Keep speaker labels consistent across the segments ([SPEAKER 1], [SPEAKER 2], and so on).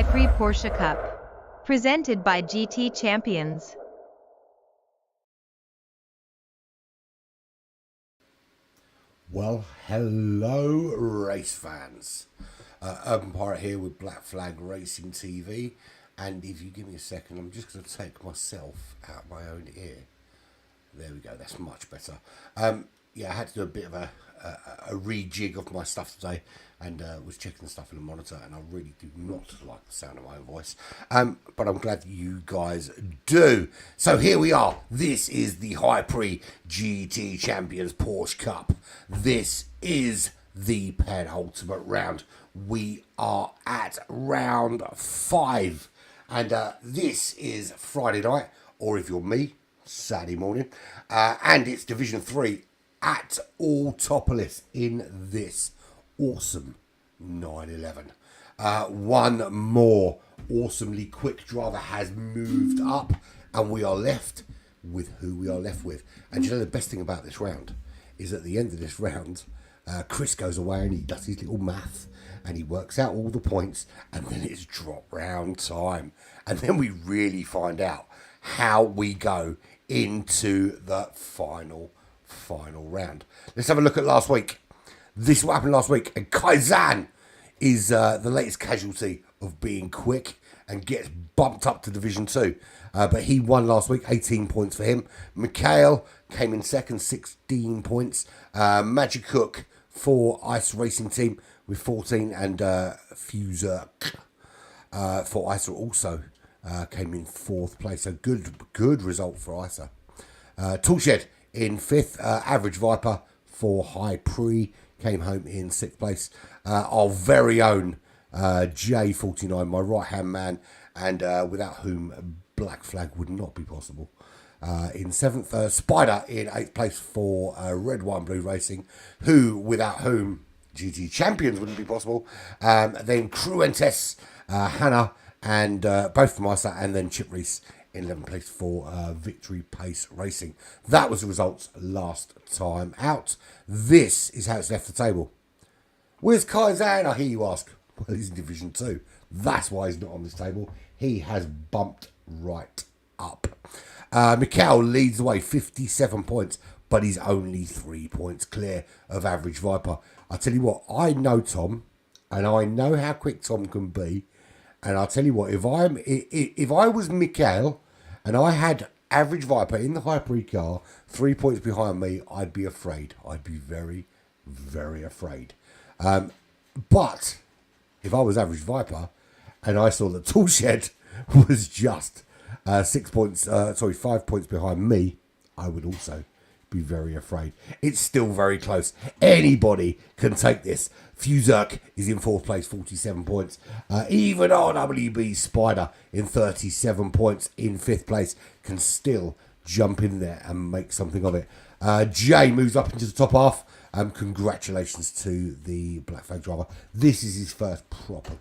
[SPEAKER 1] HyPrix Porsche Cup. Presented by GT Champions.
[SPEAKER 2] Well, hello race fans. Urban Pirate here with Black Flag Racing TV, and if you give me a second, I'm just going to take myself out my own ear. There we go, that's much better. Yeah, I had to do a bit of a rejig of my stuff today, and was checking the stuff in the monitor, and I really do not like the sound of my own voice. But I'm glad you guys do. So here we are. This is the HyPrix GT Champions Porsche Cup. This is the penultimate round. We are at round 5, and this is Friday night, or if you're me, Saturday morning, and it's Division 3 at Autopolis in this awesome 911. One more awesomely quick driver has moved up, and we are left with who we are left with. And you know the best thing about this round is at the end of this round, Chris goes away and he does his little math and he works out all the points, and then it's drop round time, and then we really find out how we go into the final round. Let's have a look at last week. This is what happened last week, and Kaizen is the latest casualty of being quick and gets bumped up to Division 2. But he won last week, 18 points for him. Mikhail came in second, 16 points. Magic Hook for Ice Racing Team with 14, and Fuzerk for ISA also came in 4th place. So good result for ISA. Toolshed in 5th. Average Viper for HyPrix came home in 6th place. Our very own J49, my right hand man, and without whom Black Flag would not be possible. In 7th, Spider in 8th place for Red, White and Blue Racing, without whom GT Champions wouldn't be possible. Then Cruentes, Hannah, and both from ISA, and then Chip Reese in 11th place for Victory Pace Racing. That was the results last time out. This is how it's left the table. Where's Kaizen, I hear you ask? Well, he's in Division 2. That's why he's not on this table. He has bumped right up. Mikhail leads the way, 57 points, but he's only 3 points clear of Average Viper. I tell you what, I know Tom, and I know how quick Tom can be. And I'll tell you what, if I was Mikhail and I had Average Viper in the HyPrix car 3 points behind me, I'd be afraid. I'd be very, very afraid. But if I was Average Viper and I saw that Toolshed was just 5 points behind me, I would also be very afraid. It's still very close. Anybody can take this. Fuzerk is in 4th place, 47 points. Even RWB Spider in 37 points in 5th place can still jump in there and make something of it. Jay moves up into the top half. Congratulations to the Black Flag driver. This is his first proper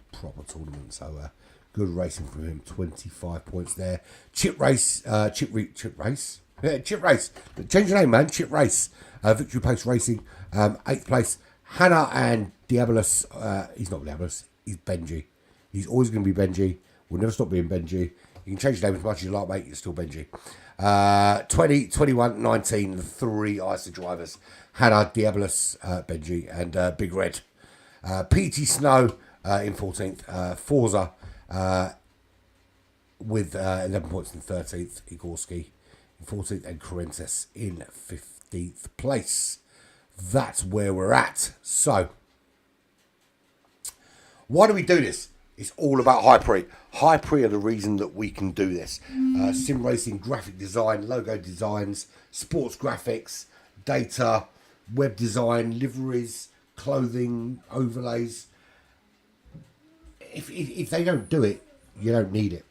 [SPEAKER 2] tournament, so good racing from him. 25 points there. Chip Race. Chip Race. Change your name, man. Chip Race. Victory Pace Racing. 8th place. Hannah and Diabolus. He's not Diabolus. He's Benji. He's always going to be Benji. We'll never stop being Benji. You can change your name as much as you like, mate. You're still Benji. 20, 21, 19. The 3 ISA drivers. Hannah, Diabolus, Benji, and Big Red. PT Snow in 14th. Forza with 11 points in 13th. Igorski in 14th, and Correntes in 15th place. That's where we're at. So, why do we do this? It's all about HyPrix. HyPrix are the reason that we can do this. Sim racing, graphic design, logo designs, sports graphics, data, web design, liveries, clothing, overlays. If they don't do it, you don't need it.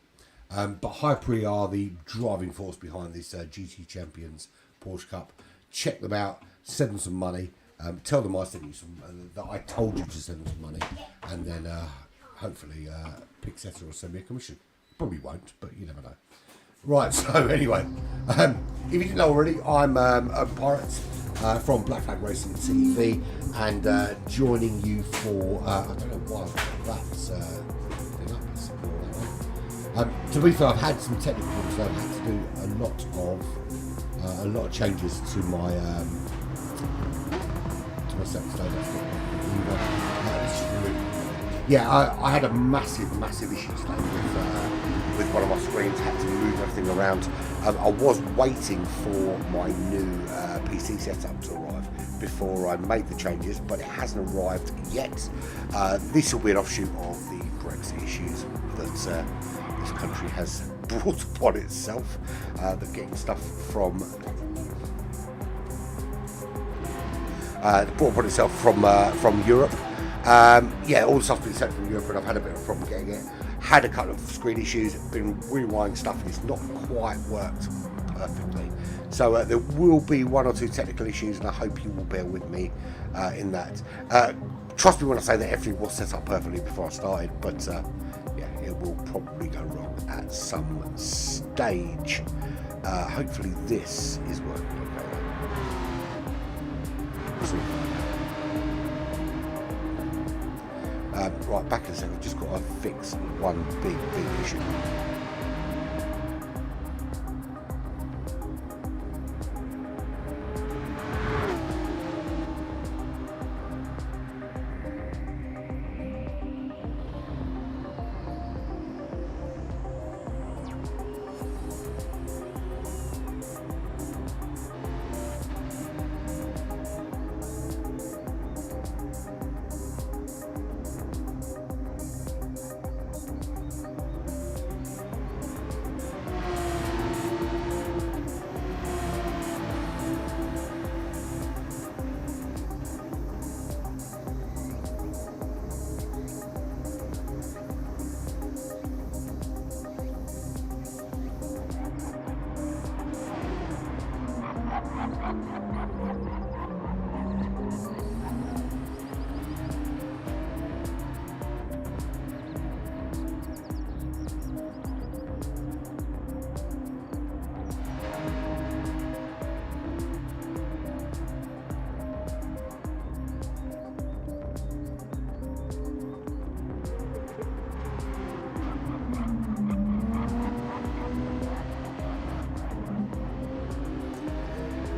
[SPEAKER 2] But HyPrix are the driving force behind this GT Champions Porsche Cup. Check them out. Send them some money. Tell them I sent you some. That I told you to send them some money, and then hopefully Pixetta will send me a commission. Probably won't, but you never know. Right. So anyway, if you didn't know already, I'm a pirate from Black Flag Racing TV, and joining you for I don't know why that's To be fair, I've had some technical problems, so I've had to do a lot of changes to my second stage. Yeah, I had a massive issue today with one of my screens. Had to move everything around. I was waiting for my new PC setup to arrive before I made the changes, but it hasn't arrived yet. This will be an offshoot of the Brexit issues that this country has brought upon itself. They're getting stuff from Europe. Yeah, all the stuff's been sent from Europe, and I've had a bit of a problem getting it. Had a couple of screen issues, been rewiring stuff, and it's not quite worked perfectly. So there will be one or two technical issues, and I hope you will bear with me in that. Trust me when I say that everything was set up perfectly before I started, but yeah, it will probably go wrong at some stage. Hopefully this is working okay. Right, back in a second. I've just got to fix one big issue.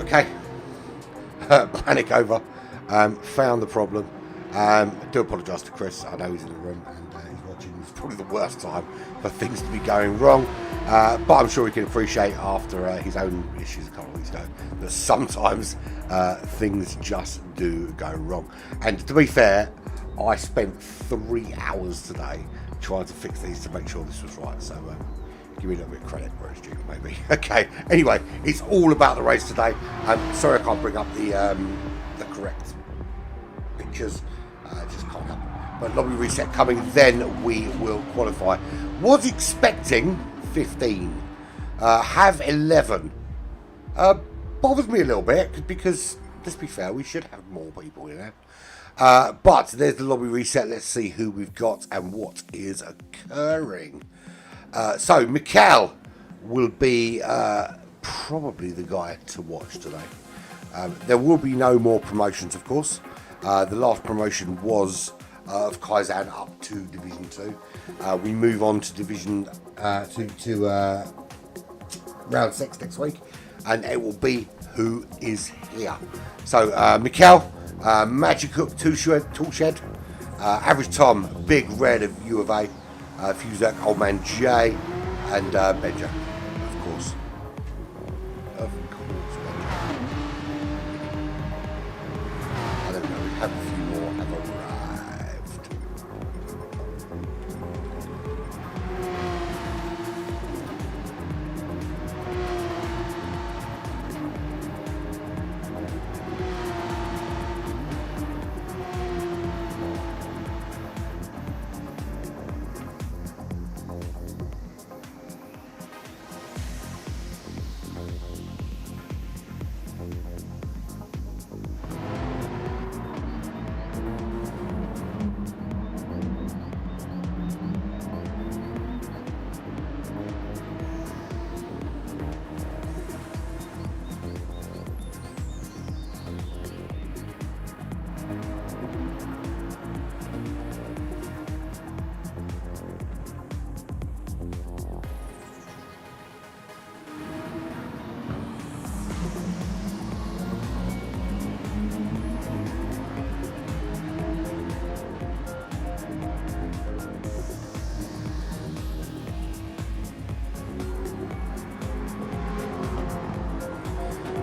[SPEAKER 2] Okay, panic over. Found the problem. Do apologise to Chris. I know he's in the room and he's watching. It's probably the worst time for things to be going wrong, but I'm sure he can appreciate after his own issues a couple of weeks ago that sometimes things just do go wrong. And to be fair, I spent 3 hours today trying to fix these to make sure this was right. So give me a little bit of credit where it's due, maybe. Okay, anyway, it's all about the race today. Sorry I can't bring up the correct pictures, just can't happen. But lobby reset coming, then we will qualify. Was expecting 15, have 11. Bothers me a little bit because, let's be fair, we should have more people in there. But there's the lobby reset. Let's see who we've got and what is occurring. So Mikel will be probably the guy to watch today. There will be no more promotions, of course. The last promotion was of Kaizen up to Division 2. We move on to Division to Round 6 next week, and it will be who is here. So Mikel, Magic Hook, Tool Shed, Average Tom, Big Red of U of A, Fuzak, Old Man J, and Benja, of course. I don't know, we have a few more have arrived.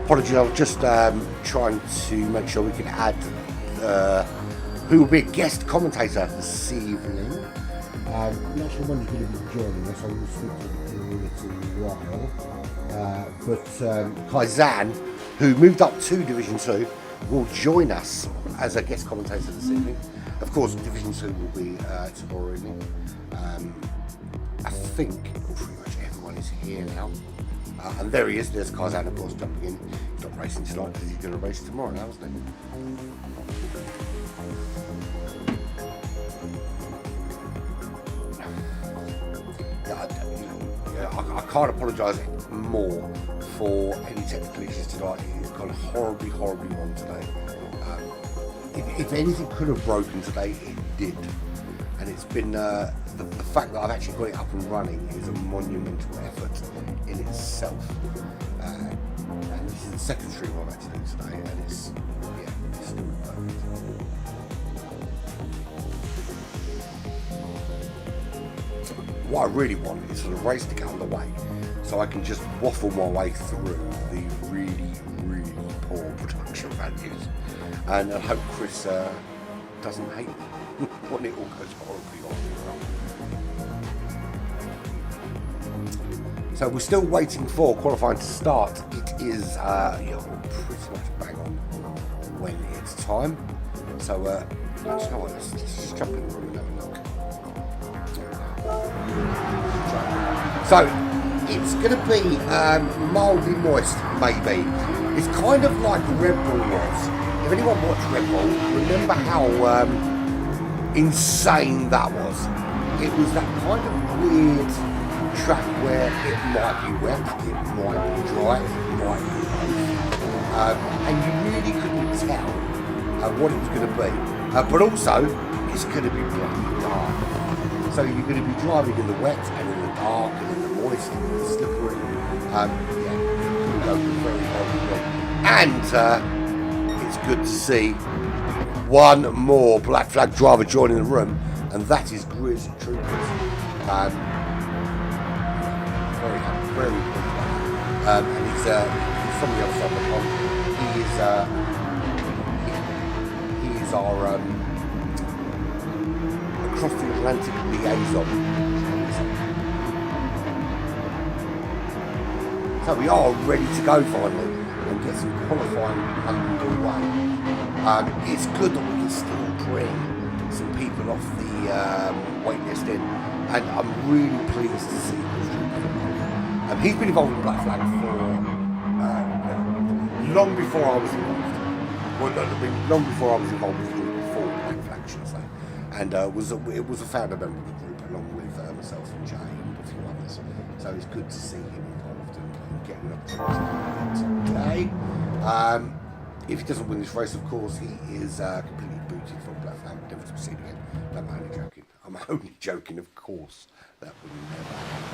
[SPEAKER 2] Apologies, I was just trying to make sure we can add who will be a guest commentator this evening. I'm not sure when you're going to be joining us, I will speak to you in a little while. But Kaizan, who moved up to Division 2, will join us as a guest commentator this evening. Of course, Division 2 will be tomorrow evening. I think pretty much everyone is here now. And there he is, there's Kaizan, of course, jumping in. He's not racing tonight because he's going to race tomorrow now, isn't he? I can't apologise more for any technical issues tonight. It's gone horribly wrong today. If anything could have broken today, it did. And it's been the fact that I've actually got it up and running is a monumental effort in itself. And this is the second stream I've had to do today, and it's still perfect. What I really want is for the race to get underway, so I can just waffle my way through the really poor production values, and I hope Chris doesn't hate me when it all goes horribly wrong. So we're still waiting for qualifying to start. It is pretty much bang on when it's time. So let's just jump in the room and have a look. So it's going to be mildly moist, maybe. It's kind of like Red Bull was. If anyone watched Red Bull, remember how insane that was. It was that kind of weird track where it might be wet, it might be dry, it might be both. And you really couldn't tell what it was going to be. But also, it's going to be bloody dark. So you're going to be driving in the wet and in the dark and in the moist and in the slippery. It can go very wrong. And it's good to see one more Black Flag driver joining the room, and that is Grizz Troopers. Very happy, very good. And he's from the other side of the pond. He is our across the Atlantic liaison. So we are ready to go finally and get some qualifying underway. It's good that we can still bring some people off the wait list in, and I'm really pleased to see this. He's been involved in Black Flag for long before I was involved. Well, no, long before I was involved with the group before Black Flag, should I say. And it was a founder member of the group along with myself and Jay and a few others. So it's good to see him involved and getting up to today. If he doesn't win this race, of course, he is completely booted from Black Flag, never to be seen again. I'm only joking. I'm only joking, of course. That would never happen.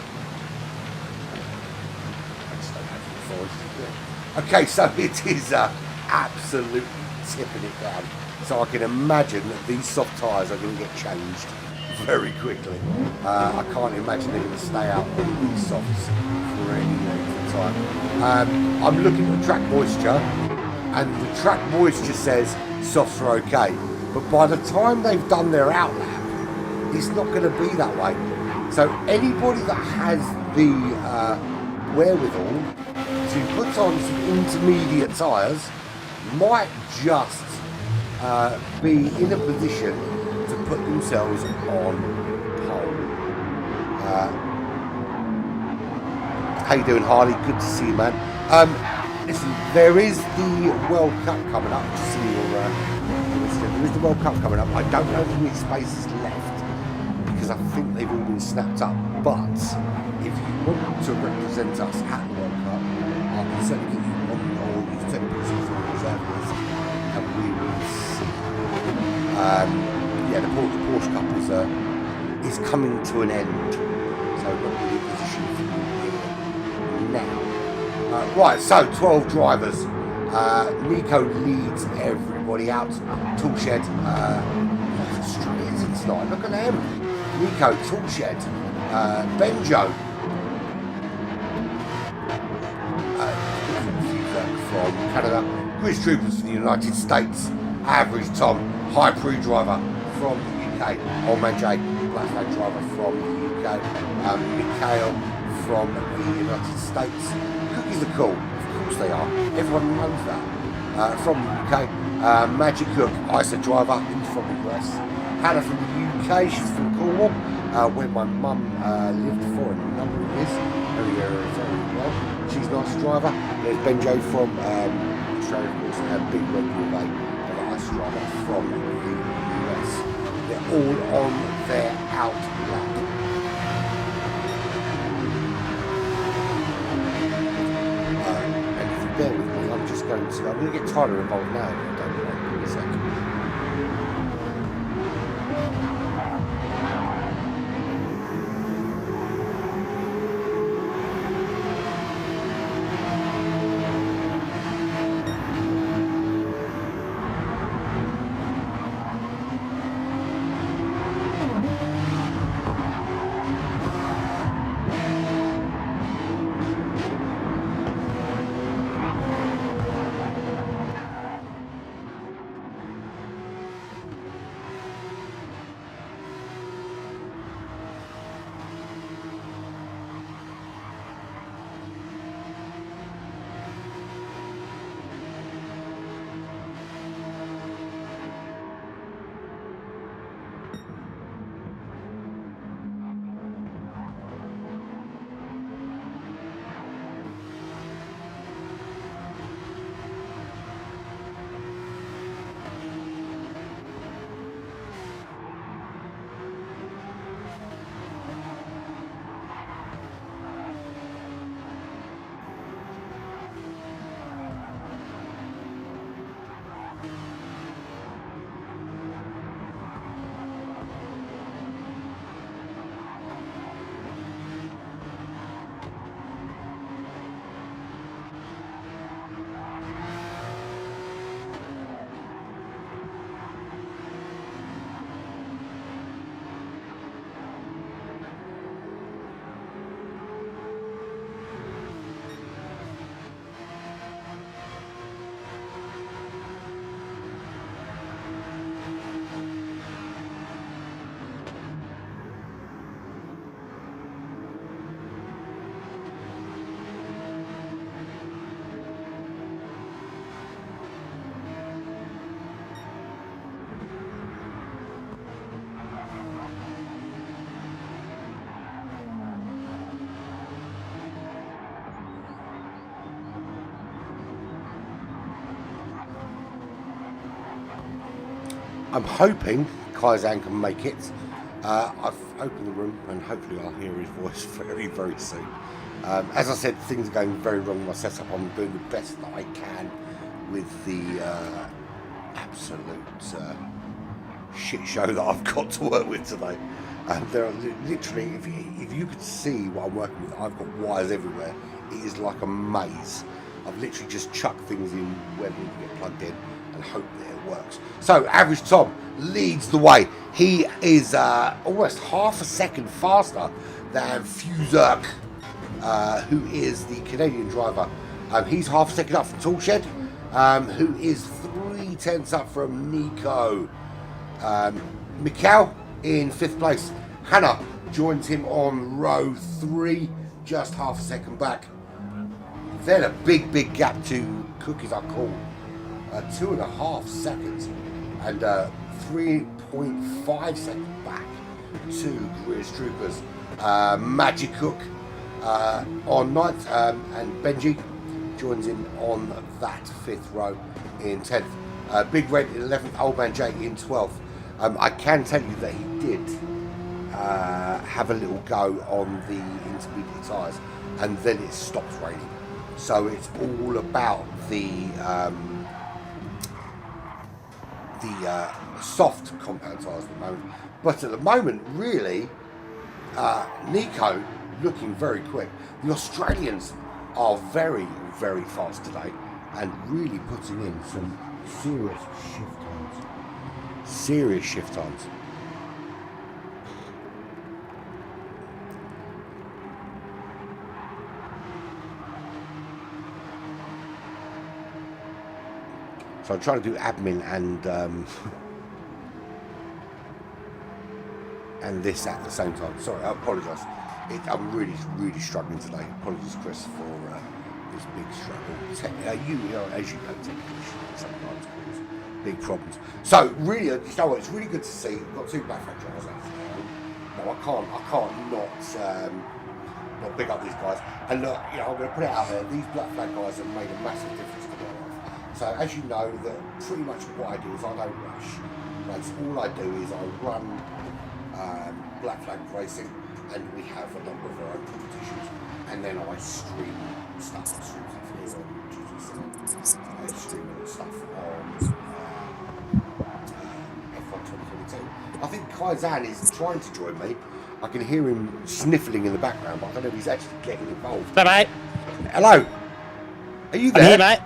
[SPEAKER 2] I just don't have the authority to do it. Okay, so it is absolutely tipping it down. So I can imagine that these soft tyres are going to get changed very quickly. I can't imagine they're going to stay out on these softs for any length of time. I'm looking at track moisture, and the track moisture says softs are okay. But by the time they've done their out lap, it's not going to be that way. So anybody that has the wherewithal to put on some intermediate tyres might just be in a position to put themselves on pole. How you doing, Harley? Good to see you, man. Listen, there is the World Cup coming up. Just see there is the World Cup coming up. I don't know how many spaces left because I think they've all been snapped up. But if you want to represent us at the World Cup, I can certainly get you on, or you can certainly put yourself on the reserve list, and we will see. The Porsche Cup is coming to an end, so not really a position for you here now. Right, so 12 drivers. Nico leads everybody out. Toolshed, straight tonight. Look at them. Nico, Toolshed, Benjo. From Canada, Grizz Troopers from the United States, Average Tom, HyPrix driver from the UK, Old Man J, Black Flag driver from the UK, Mikhail from the United States. Cookies are cool, of course they are, everyone knows that. From the UK, Magic Cook, ISA driver, he's from the US. Hannah from the UK, she's from Cornwall, where my mum lived for a number of years, very well. She's a nice driver. There's Benjo from Australia, of course, and Big Red Bull, another nice driver from the US. They're all on their out lap. And if you bear with me, I'm going to get Tyler involved now. Don't worry, give me a second. I'm hoping Kaizan can make it. I've opened the room and hopefully I'll hear his voice very soon. As I said, things are going very wrong with my setup. I'm doing the best that I can with the absolute shit show that I've got to work with today. There are literally, if you could see what I'm working with, I've got wires everywhere. It is like a maze. I've literally just chucked things in where we can get plugged in and hope that it works. So Average Tom leads the way. He is almost half a second faster than Fuzerk, who is the Canadian driver. He's half a second up from Toolshed, who is 3/10 up from Nico. Mikhail in 5th place. Hannah joins him on row 3, just half a second back. Then a big gap to Cookies Are Cool. 2.5 seconds and 3.5 seconds back to Grizz Troopers. Magic Cook on 9th, and Benji joins him on that 5th row in 10th. Big Red in 11th, Old Man J in 12th. I can tell you that he did have a little go on the intermediate tyres, and then it stops raining. So it's all about the soft compound tyres at the moment. But at the moment, really, Nico looking very quick. The Australians are very fast today and really putting in some serious shift times. Serious shift times. So I'm trying to do admin and this at the same time. Sorry, I apologise. I'm really struggling today. Apologies, Chris, for this big struggle. You know, as you know, technical issues sometimes cause big problems. So really, you know what? It's really good to see. We've got 2 black flag drivers out. No, I can't not big up these guys. And look, you know, I'm going to put it out there. These black flag guys have made a massive difference to my life. So as you know, that pretty much what I do is I don't rush. Right? So all I do is I run black flag racing, and we have a number of our own competitions, and then I stream stuff. I stream stuff here on GTC. I stream stuff on F1 2022. I think Kaizan is trying to join me. I can hear him sniffling in the background, but I don't know if he's actually getting involved.
[SPEAKER 3] Hello, mate.
[SPEAKER 2] Hello. Are you there?
[SPEAKER 3] I'm here, mate.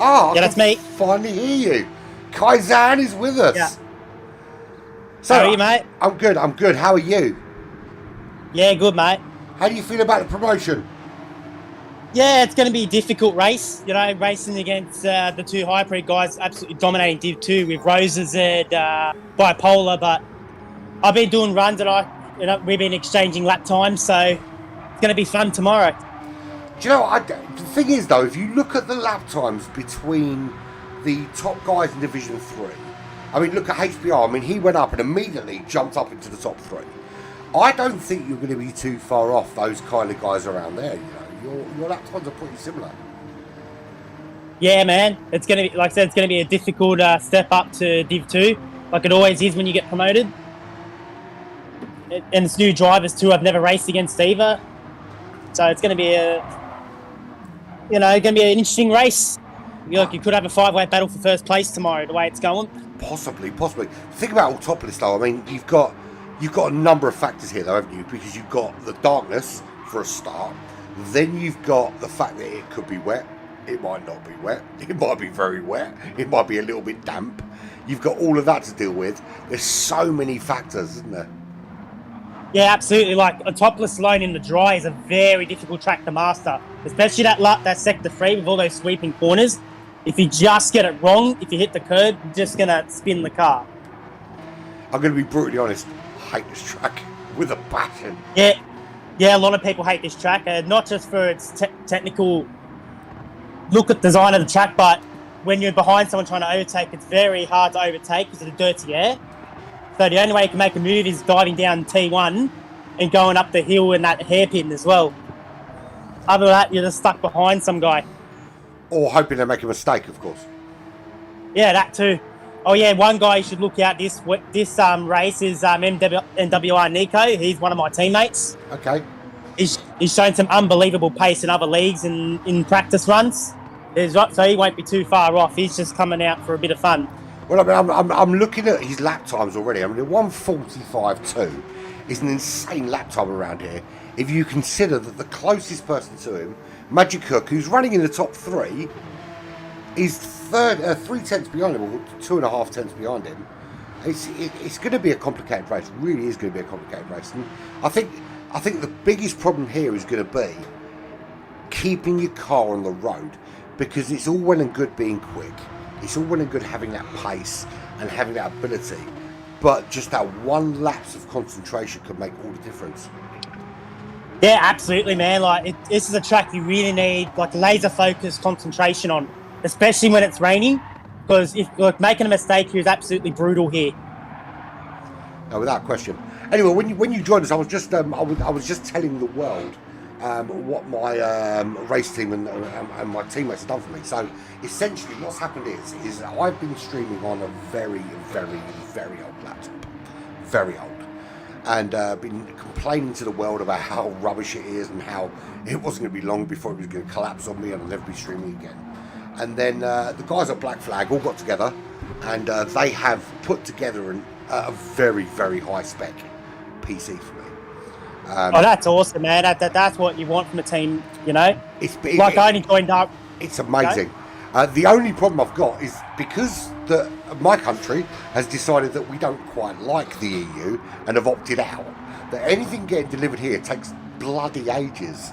[SPEAKER 2] Oh,
[SPEAKER 3] yeah, that's me.
[SPEAKER 2] Finally hear you. Kaizan is with us.
[SPEAKER 3] Yeah.
[SPEAKER 2] So,
[SPEAKER 3] how are you, mate?
[SPEAKER 2] I'm good. How are you?
[SPEAKER 3] Yeah, good, mate.
[SPEAKER 2] How do you feel about the promotion?
[SPEAKER 3] Yeah, it's going to be a difficult race. You know, racing against the 2 HyPrix guys, absolutely dominating Div 2 with Roses and Bipolar. But I've been doing runs and we've been exchanging lap times, so it's going to be fun tomorrow.
[SPEAKER 2] Do you know, the thing is though, if you look at the lap times between the top guys in Division 3, I mean, look at HBR. I mean, he went up and immediately jumped up into the top 3. I don't think you're going to be too far off those kind of guys around there. You know, your lap times are pretty similar.
[SPEAKER 3] Yeah, man. It's going to be, like I said, it's going to be a difficult step up to Div 2, like it always is when you get promoted. And it's new drivers too. I've never raced against either, so it's going to be going to be an interesting race. Look, you could have a 5-way battle for first place tomorrow, the way it's going.
[SPEAKER 2] Possibly. Think about Autopolis though. I mean, you've got a number of factors here though, haven't you? Because you've got the darkness for a start. Then you've got the fact that it could be wet. It might not be wet. It might be very wet. It might be a little bit damp. You've got all of that to deal with. There's so many factors, isn't there?
[SPEAKER 3] Yeah, absolutely. Like Autopolis alone in the dry is a very difficult track to master, especially that sector 3 with all those sweeping corners. If you just get it wrong, if you hit the curb, you're just going to spin the car.
[SPEAKER 2] I'm going to be brutally honest. I hate this track with a passion.
[SPEAKER 3] Yeah, a lot of people hate this track, not just for its technical look at design of the track, but when you're behind someone trying to overtake, it's very hard to overtake because of the dirty air. So the only way you can make a move is diving down T1 and going up the hill in that hairpin as well. Other than that, you're just stuck behind some guy.
[SPEAKER 2] Or hoping they make a mistake, of course.
[SPEAKER 3] Yeah, that too. Oh yeah, one guy you should look out this race is NWR Nico. He's one of my teammates.
[SPEAKER 2] Okay.
[SPEAKER 3] He's shown some unbelievable pace in other leagues and in practice runs. So he won't be too far off. He's just coming out for a bit of fun.
[SPEAKER 2] Well, I mean, I'm looking at his lap times already. I mean, 1:45.2 is an insane lap time around here. If you consider that the closest person to him, Magic Hook, who's running in the top 3, is 3 tenths behind him, or 2.5 tenths behind him. It's going to be a complicated race. It really is going to be a complicated race. And I think the biggest problem here is going to be keeping your car on the road, because it's all well and good being quick. It's all well and good having that pace and having that ability, but just that one lapse of concentration could make all the difference.
[SPEAKER 3] Yeah, absolutely, man. Like this is a track you really need like laser focused concentration on, especially when it's raining, because if making a mistake here is absolutely brutal here.
[SPEAKER 2] No, without question. Anyway, when you joined us, I was just telling the world what my race team and my teammates have done for me. So essentially, what's happened is I've been streaming on a very, very, very old laptop, very old. And been complaining to the world about how rubbish it is and how it wasn't going to be long before it was going to collapse on me and I'll never be streaming again. And then the guys at Black Flag all got together and they have put together a very, very high spec PC for me.
[SPEAKER 3] Oh, that's awesome, man. That's what you want from a team, you know? I only joined up.
[SPEAKER 2] It's amazing. The only problem I've got is because my country has decided that we don't quite like the EU and have opted out, that anything getting delivered here takes bloody ages.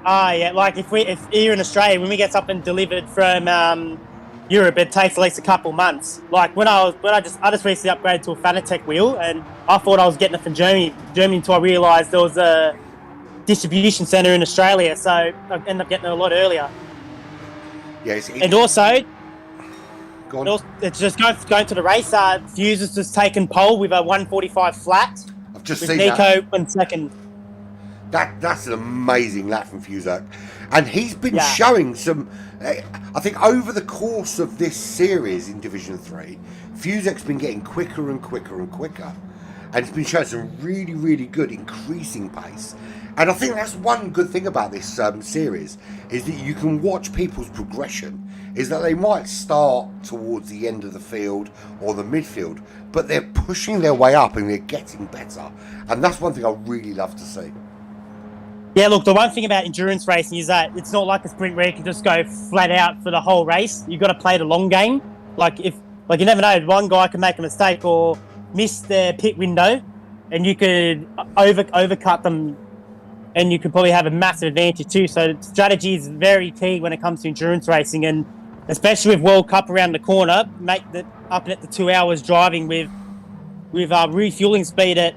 [SPEAKER 3] Yeah, like if here in Australia, when we get something delivered from Europe, it takes at least a couple months. Like I just recently upgraded to a Fanatec wheel, and I thought I was getting it from Germany until I realised there was a distribution centre in Australia, so I ended up getting it a lot earlier.
[SPEAKER 2] Yes,
[SPEAKER 3] and also,
[SPEAKER 2] go on.
[SPEAKER 3] it's just going to the race. Fuse has just taken pole with a 145 flat.
[SPEAKER 2] I've just
[SPEAKER 3] with
[SPEAKER 2] seen
[SPEAKER 3] Nico
[SPEAKER 2] that.
[SPEAKER 3] in second.
[SPEAKER 2] That's an amazing lap from Fusak, and he's been showing some. I think over the course of this series in Division 3, Fusak's been getting quicker and quicker and quicker, and he's been showing some really, really good increasing pace. And I think that's one good thing about this series, is that you can watch people's progression, is that they might start towards the end of the field or the midfield, but they're pushing their way up and they're getting better. And that's one thing I really love to see.
[SPEAKER 3] Yeah, look, the one thing about endurance racing is that it's not like a sprint where you can just go flat out for the whole race. You've got to play the long game. Like you never know, one guy can make a mistake or miss their pit window, and you could overcut them, and you could probably have a massive advantage too. So strategy is very key when it comes to endurance racing, and especially with World Cup around the corner, up at the 2 hours driving with refueling speed at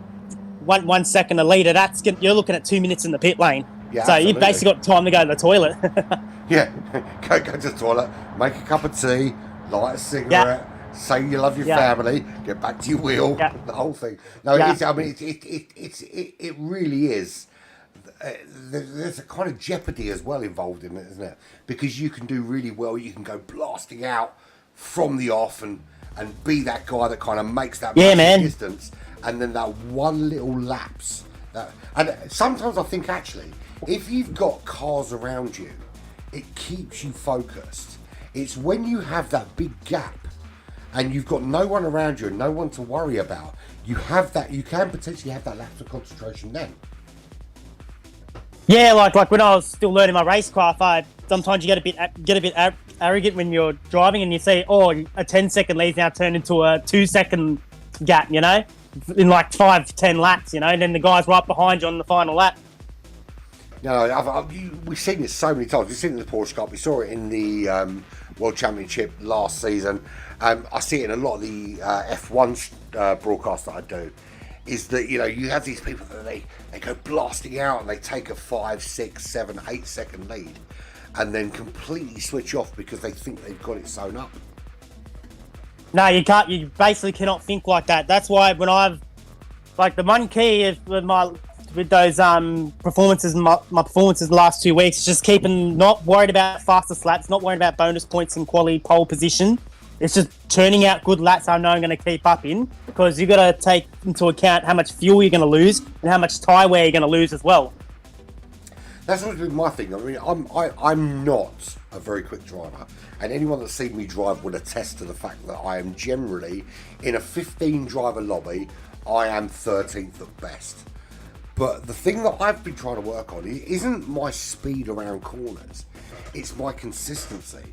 [SPEAKER 3] 1 second a litre. You're looking at 2 minutes in the pit lane.
[SPEAKER 2] Yeah,
[SPEAKER 3] so
[SPEAKER 2] absolutely.
[SPEAKER 3] you've basically got time to go to the toilet.
[SPEAKER 2] Yeah, go to the toilet, make a cup of tea, light a cigarette, say you love your family, get back to your wheel, the whole thing. No, it really is. There's a kind of jeopardy as well involved in it, isn't it? Because you can do really well, you can go blasting out from the off and be that guy that kind of makes that distance, and then that one little lapse. And sometimes I think actually, if you've got cars around you, it keeps you focused. It's when you have that big gap and you've got no one around you and no one to worry about, you can potentially have that lapse of concentration then.
[SPEAKER 3] Yeah, like when I was still learning my racecraft, sometimes you get a bit arrogant when you're driving and you see, a 10-second lead's now turned into a 2-second gap, in like 5 to 10 laps, and then the guy's right behind you on the final lap.
[SPEAKER 2] No, we've seen this so many times. We've seen it in the Porsche Cup. We saw it in the World Championship last season. I see it in a lot of the F1 broadcasts that I do. Is that you have these people that they go blasting out and they take a 5, 6, 7, 8 second lead, and then completely switch off because they think they've got it sewn up.
[SPEAKER 3] No, you can't. You basically cannot think like that. That's why when the one key is with those performances, my performances the last 2 weeks, just not worried about fastest laps, not worried about bonus points and quality pole position. It's just turning out good laps I know I'm going to keep up in, because you've got to take into account how much fuel you're going to lose and how much tyre wear you're going to lose as well.
[SPEAKER 2] That's always been my thing. I mean, I'm not a very quick driver, and anyone that's seen me drive would attest to the fact that I am generally, in a 15 driver lobby, I am 13th at best. But the thing that I've been trying to work on isn't my speed around corners, it's my consistency.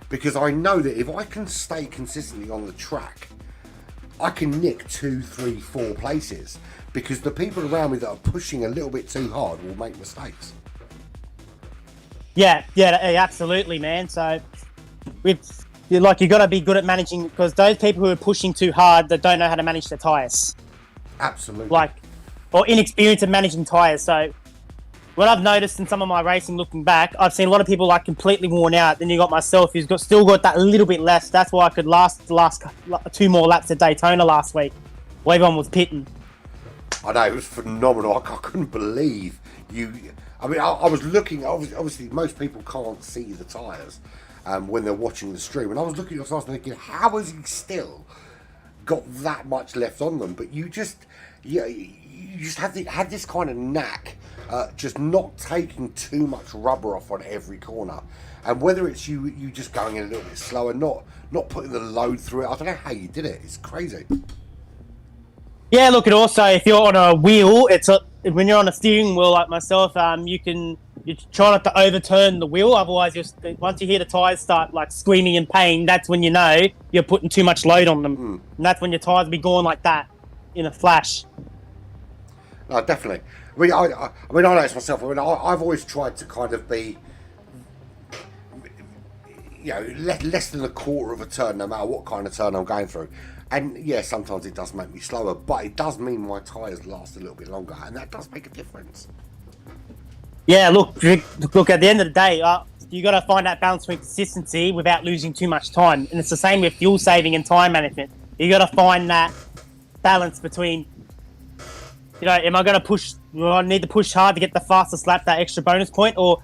[SPEAKER 2] Because I know that if I can stay consistently on the track, I can nick 2, 3, 4 places. Because the people around me that are pushing a little bit too hard will make mistakes.
[SPEAKER 3] Yeah, absolutely, man. So, you got to be good at managing, because those people who are pushing too hard, they don't know how to manage their tyres.
[SPEAKER 2] Absolutely.
[SPEAKER 3] Or inexperienced at managing tyres. So, what I've noticed in some of my racing looking back, I've seen a lot of people completely worn out. Then you got myself, who's still got that little bit left. That's why I could last the last 2 more laps at Daytona last week, while everyone was pitting.
[SPEAKER 2] I know, it was phenomenal. I couldn't believe you. I mean, I was looking. Obviously, most people can't see the tyres when they're watching the stream. And I was looking at the tyres and thinking, how has he still got that much left on them? But you just had this kind of knack, just not taking too much rubber off on every corner. And whether it's you just going in a little bit slower, not putting the load through it. I don't know how you did it. It's crazy.
[SPEAKER 3] Yeah, look, and also if you're on a wheel, when you're on a steering wheel like myself, you try not to overturn the wheel. Otherwise, once you hear the tyres start screaming in pain, that's when you know you're putting too much load on them, and that's when your tyres will be going like that in a flash.
[SPEAKER 2] No, definitely. I mean, I know it's myself. I mean, I've always tried to kind of be. you know, less than a quarter of a turn, no matter what kind of turn I'm going through. And yeah, sometimes it does make me slower, but it does mean my tyres last a little bit longer, and that does make a difference.
[SPEAKER 3] Yeah, look, at the end of the day, you got to find that balance between consistency without losing too much time. And it's the same with fuel saving and time management. You got to find that balance between, you know, am I going to push, do I need to push hard to get the fastest lap, that extra bonus point, or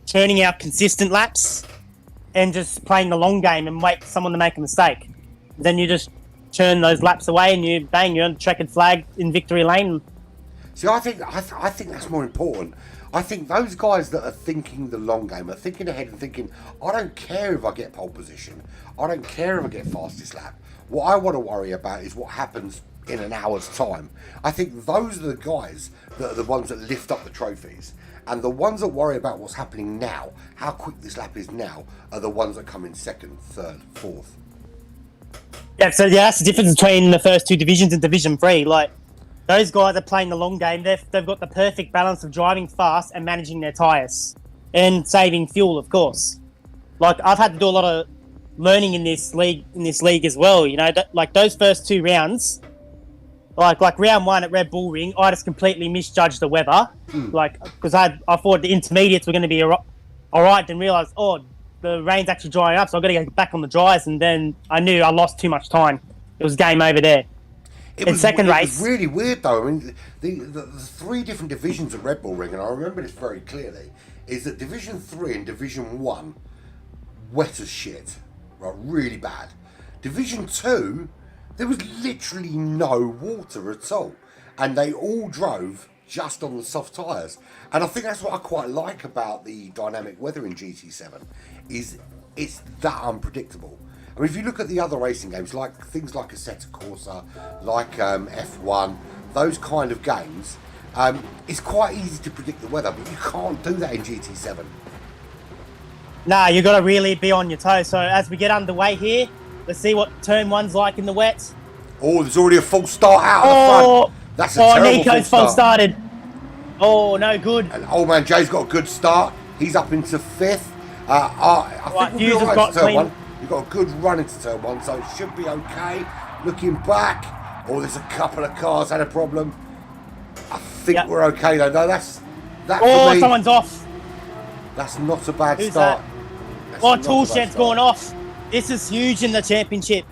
[SPEAKER 3] churning out consistent laps and just playing the long game and wait for someone to make a mistake. Then you just churn those laps away and you're on the checkered flag in victory lane.
[SPEAKER 2] See, I think that's more important. I think those guys that are thinking the long game are thinking ahead and thinking, I don't care if I get pole position. I don't care if I get fastest lap. What I want to worry about is what happens in an hour's time. I think those are the guys that are the ones that lift up the trophies. And the ones that worry about what's happening now, how quick this lap is now, are the ones that come in second, third, fourth.
[SPEAKER 3] Yeah, so that's the difference between the first two divisions and Division 3. Like, those guys are playing the long game. They've got the perfect balance of driving fast and managing their tyres. And saving fuel, of course. Like, I've had to do a lot of learning in this league as well, you know. Like, those first two rounds, like round 1 at Red Bull Ring, I just completely misjudged the weather. Like, because I thought the intermediates were going to be all right, then realised, the rain's actually drying up, so I've got to go back on the dries, and then I knew I lost too much time. It was game over there. It was
[SPEAKER 2] really weird, though. I mean, the 3 different divisions of Red Bull Ring, and I remember this very clearly, is that Division 3 and Division 1, wet as shit. Right, really bad. Division 2, there was literally no water at all. And they all drove just on the soft tyres. And I think that's what I quite like about the dynamic weather in GT7, is it's that unpredictable. I mean, if you look at the other racing games, like things like Assetto Corsa, like F1, those kind of games, it's quite easy to predict the weather, but you can't do that in GT7.
[SPEAKER 3] Nah, you got to really be on your toes. So as we get underway here, let's see what turn 1's like in the wet.
[SPEAKER 2] Oh, there's already a false start out of the front. That's a terrible
[SPEAKER 3] Nico's false started. Oh, no good.
[SPEAKER 2] And old man Jay's got a good start. He's up into 5th. I think we'll be all right to turn 1. You've got a good run into turn 1, so it should be okay. Looking back, there's a couple of cars had a problem. I think we're okay though. No, that's that.
[SPEAKER 3] Oh,
[SPEAKER 2] for me,
[SPEAKER 3] someone's off.
[SPEAKER 2] That's not a bad
[SPEAKER 3] Who's
[SPEAKER 2] start.
[SPEAKER 3] That? Toolshed's gone off. This is huge in the championship.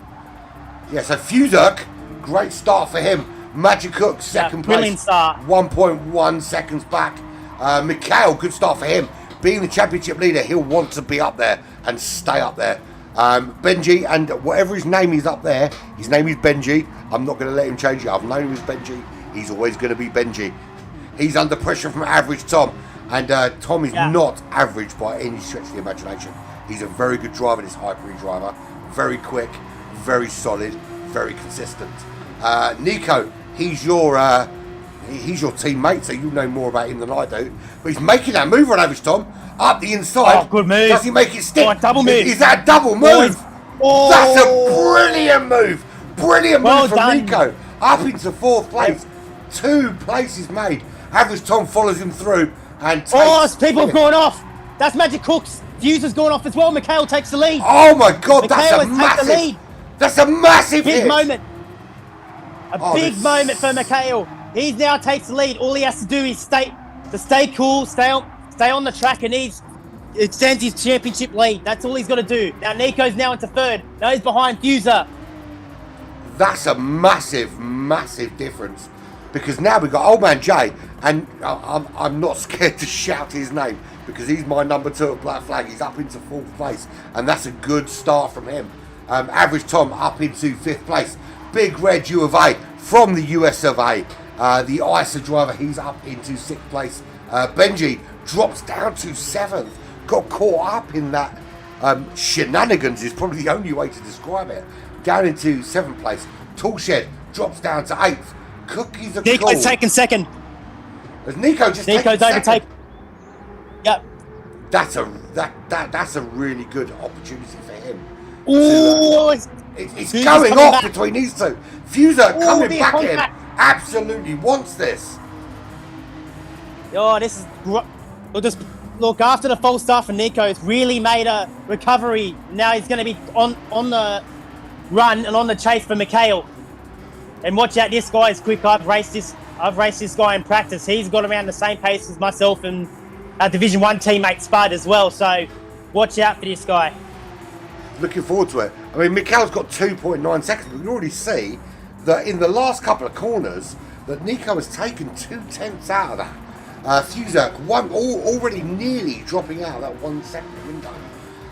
[SPEAKER 2] Yeah, so Fuzek, great start for him. Magic Hook, second place.
[SPEAKER 3] Brilliant start.
[SPEAKER 2] 1.1 seconds back. Mikhail, good start for him. Being the championship leader, he'll want to be up there and stay up there. Benji, and whatever his name is up there, his name is Benji. I'm not going to let him change it. I've known him as Benji. He's always going to be Benji. He's under pressure from average Tom. And Tom is not average by any stretch of the imagination. He's a very good driver, this HyPrix driver. Very quick, very solid, very consistent. Nico, he's your teammate, so you know more about him than I do. But he's making that move on average, Tom. Up the inside.
[SPEAKER 3] Oh, good move.
[SPEAKER 2] Does he make it stick?
[SPEAKER 3] Double move.
[SPEAKER 2] Is that a double move? That's a brilliant move. Brilliant move from Nico. Up into 4th place. 2 places made. Average Tom follows him through and takes...
[SPEAKER 3] people have gone off. That's Magic Cook's. Fuse has gone off as well. Mikhail takes the lead.
[SPEAKER 2] Oh my God, that's a massive... That's a massive hit.
[SPEAKER 3] Big moment. Big moment for Mikhail. He now takes the lead. All he has to do is stay cool, stay on the track, and it extends his championship lead. That's all he's got to do. Now Nico's now into 3rd. Now he's behind Fuser.
[SPEAKER 2] That's a massive, massive difference, because now we've got old man Jay, and I'm not scared to shout his name because he's my number 2 at Black Flag. He's up into 4th place, and that's a good start from him. Average Tom up into 5th place. Big Red U of A from the US of A. The ISA driver, he's up into 6th place. Benji drops down to 7th. Got caught up in that shenanigans is probably the only way to describe it. Down into 7th place. Toolshed drops down to 8th. Cookies are
[SPEAKER 3] Nico's
[SPEAKER 2] cool.
[SPEAKER 3] taking 2nd.
[SPEAKER 2] Has Nico just
[SPEAKER 3] Nico's overtaken. Yep.
[SPEAKER 2] That's a really good opportunity for him.
[SPEAKER 3] Ooh,
[SPEAKER 2] it's going off between these two. Fuser coming back in. Absolutely wants this.
[SPEAKER 3] Oh, this is... We'll just look, after the false start for Nico, it's really made a recovery. Now he's going to be on the run and on the chase for Mikhail. And watch out, this guy is quick. I've raced this guy in practice. He's got around the same pace as myself and our Division 1 teammate Spud as well. So watch out for this guy.
[SPEAKER 2] Looking forward to it. I mean, Mikhail's got 2.9 seconds. We can already see that in the last couple of corners that Nico has taken 2/10 out of that. Fuzak already nearly dropping out of that 1 second window.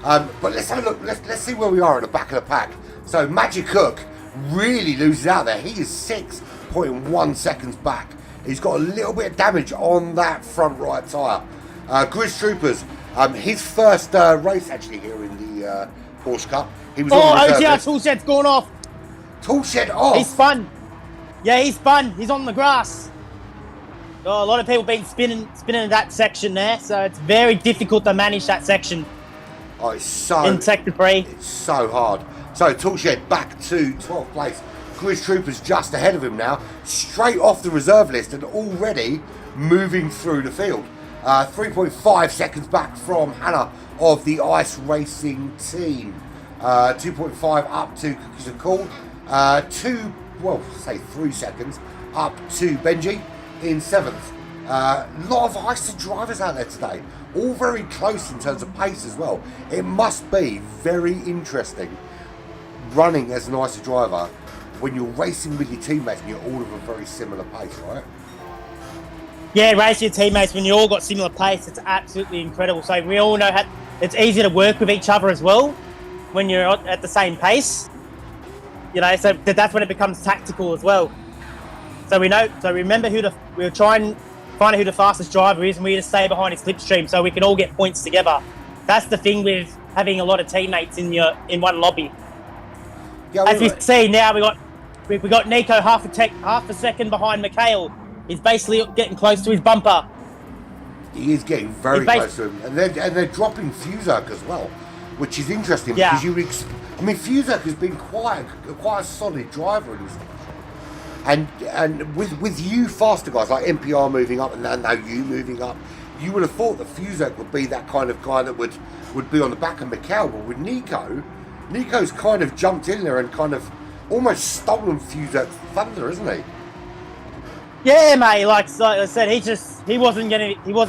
[SPEAKER 2] But let's have a look. Let's see where we are at the back of the pack. So Magic Cook really loses out there. He is 6.1 seconds back. He's got a little bit of damage on that front right tyre. Grizz Troopers, his first race actually here in the Porsche Cup. He was on the
[SPEAKER 3] OGR toolshed's gone off.
[SPEAKER 2] Toolshed off.
[SPEAKER 3] He spun. Yeah, he spun. He's on the grass. Oh, a lot of people been spinning in that section there, so it's very difficult to manage that section.
[SPEAKER 2] Oh, it's so
[SPEAKER 3] in sector 3.
[SPEAKER 2] It's so hard. So Toolshed back to 12th place. Grizz Troopers just ahead of him now, straight off the reserve list and already moving through the field. 3.5 seconds back from Hannah of the Ice Racing team. 2.5 up to Cookies and Cool. 3 seconds up to Benji in 7th. A lot of ICE drivers out there today, all very close in terms of pace as well. It must be very interesting running as an ICE driver when you're racing with your teammates and you're all of a very similar pace, right?
[SPEAKER 3] Yeah, racing your teammates when you all got similar pace, it's absolutely incredible. So we all know how it's easy to work with each other as well when you're at the same pace. You know, so that's when it becomes tactical as well. So remember we'll try and find out who the fastest driver is, and we just stay behind his slipstream so we can all get points together. That's the thing with having a lot of teammates in one lobby. Yeah, as we see now, we got Nico half a second behind Mikhail. He's basically getting close to his bumper.
[SPEAKER 2] He is getting very close to him, and they're dropping Fuzak as well, which is interesting because Fuzak has been quite a solid driver in this. And with you faster guys like NPR moving up and now you moving up, you would have thought that Fuzak would be that kind of guy that would be on the back of Mikhail. But with Nico's kind of jumped in there and kind of almost stolen Fuzak's thunder, isn't he?
[SPEAKER 3] Yeah, mate. Like I said, he wasn't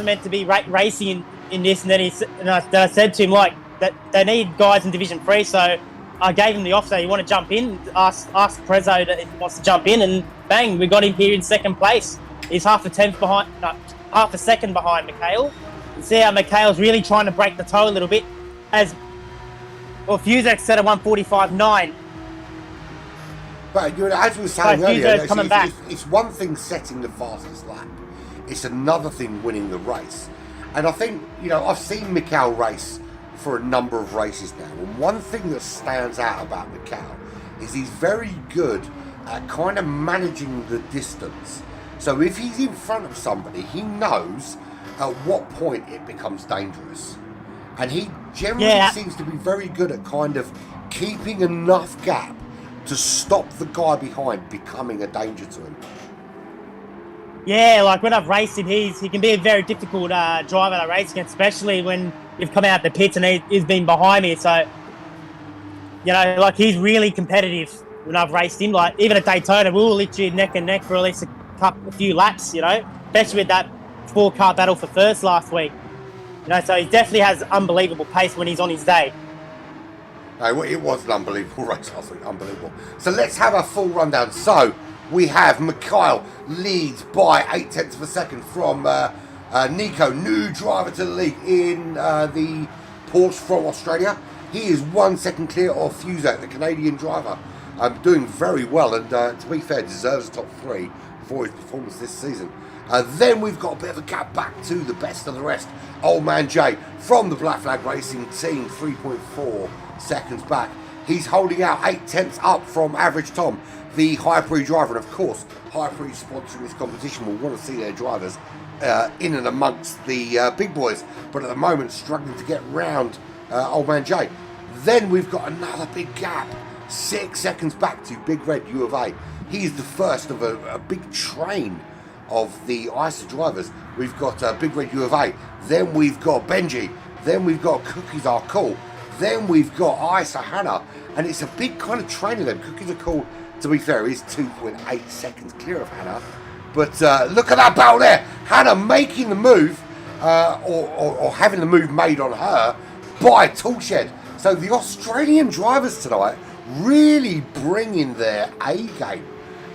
[SPEAKER 3] meant to be racing in this, and then I said to him like that they need guys in Division 3, so I gave him the offer. You want to jump in? Ask Prezzo that he wants to jump in, and bang, we got him here in second place. He's half a second behind Mikhail. You see how Mikhail's really trying to break the toe a little bit, Fuzak set a 1:45.9.
[SPEAKER 2] But as we were saying earlier, it's one thing setting the fastest lap. It's another thing winning the race. And I think, I've seen Mikhail race for a number of races now, and one thing that stands out about Mikhail is he's very good at kind of managing the distance. So if he's in front of somebody, he knows at what point it becomes dangerous, and he generally seems to be very good at kind of keeping enough gap to stop the guy behind becoming a danger to him.
[SPEAKER 3] Yeah, like when I've raced him, he can be a very difficult driver to race against, especially when you've come out the pits and he's been behind me. So, he's really competitive when I've raced him. Like even at Daytona, we were literally neck and neck for at least a few laps, especially with that 4-car battle for first last week. So he definitely has unbelievable pace when he's on his day.
[SPEAKER 2] No, it was an unbelievable race last week, unbelievable. So let's have a full rundown. So we have Mikhail leads by 0.8 of a second from Nico, new driver to the league in the Porsche from Australia. He is 1 second clear of Fuzak, the Canadian driver, doing very well, and to be fair, deserves a top 3 for his performance this season. Then we've got a bit of a gap back to the best of the rest. Old Man Jay from the Black Flag Racing team, 3.4 seconds back. He's holding out 0.8 up from Average Tom, the HyPrix driver. And of course, HyPrix sponsoring this competition will want to see their drivers in and amongst the big boys, but at the moment struggling to get round Old Man Jay. Then we've got another big gap, 6 seconds back to Big Red U of A. He's the first of a big train of the ISA drivers. We've got Big Red U of A, then we've got Benji, then we've got Cookies Are Cool, then we've got ISA Hannah, and it's a big kind of train of them. Cookies Are Cool, to be fair, is 2.8 seconds clear of Hannah. But look at that battle there. Hannah making the move, or having the move made on her by Toolshed. So the Australian drivers tonight really bringing their A game.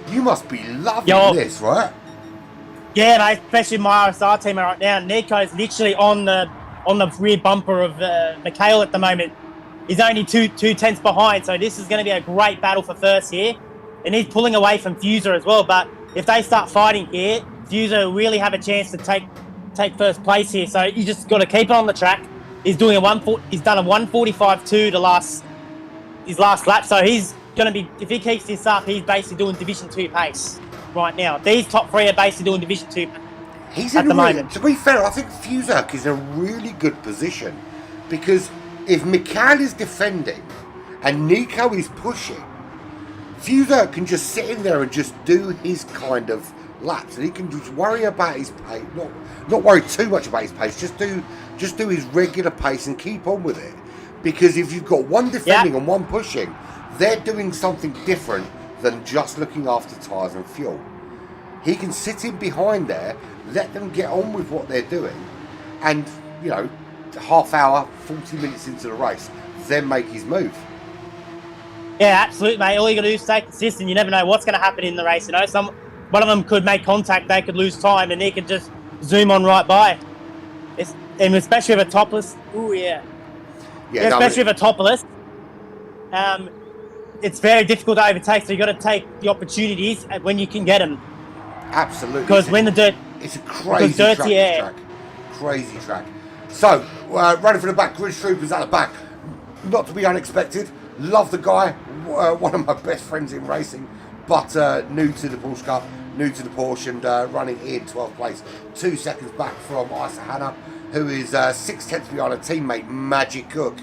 [SPEAKER 2] You must be loving this, right?
[SPEAKER 3] Yeah, mate, especially my RSR team right now. Nico's literally on the rear bumper of Mikhail at the moment. He's only two tenths behind, so this is going to be a great battle for first here. And he's pulling away from Fuser as well, but if they start fighting here, Fuser will really have a chance to take first place here. So you just got to keep it on the track. He's doing he's done a 1:45.2 his last lap, so he's going to be, if he keeps this up, he's basically doing Division 2 pace right now. These top three are basically doing Division 2
[SPEAKER 2] pace
[SPEAKER 3] at the moment.
[SPEAKER 2] To be fair, I think Fuser is in a really good position, because if Mikhail is defending and Nico is pushing, Fuser can just sit in there and just do his kind of laps, and he can just worry about his pace, not worry too much about his pace, just do his regular pace and keep on with it. Because if you've got one defending and one pushing, they're doing something different than just looking after tyres and fuel. He can sit in behind there, let them get on with what they're doing, and, you know, half hour, 40 minutes into the race, then make his move.
[SPEAKER 3] Yeah, absolutely, mate. All you got to do is stay consistent. You never know what's going to happen in the race. You know, one of them could make contact, they could lose time, and he could just zoom on right by. And especially with a topless. Ooh, yeah. Especially with a topless. It's very difficult to overtake, so you got to take the opportunities when you can get them.
[SPEAKER 2] Absolutely.
[SPEAKER 3] Because when the dirt,
[SPEAKER 2] it's a crazy track. Crazy track. So running for the back, Grid Troopers at the back. Not to be unexpected. Love the guy. One of my best friends in racing, but new to the Porsche Cup, new to the Porsche, and running in 12th place, 2 seconds back from Isa Hannah, who is 6 tenths behind a teammate, Magic Cook,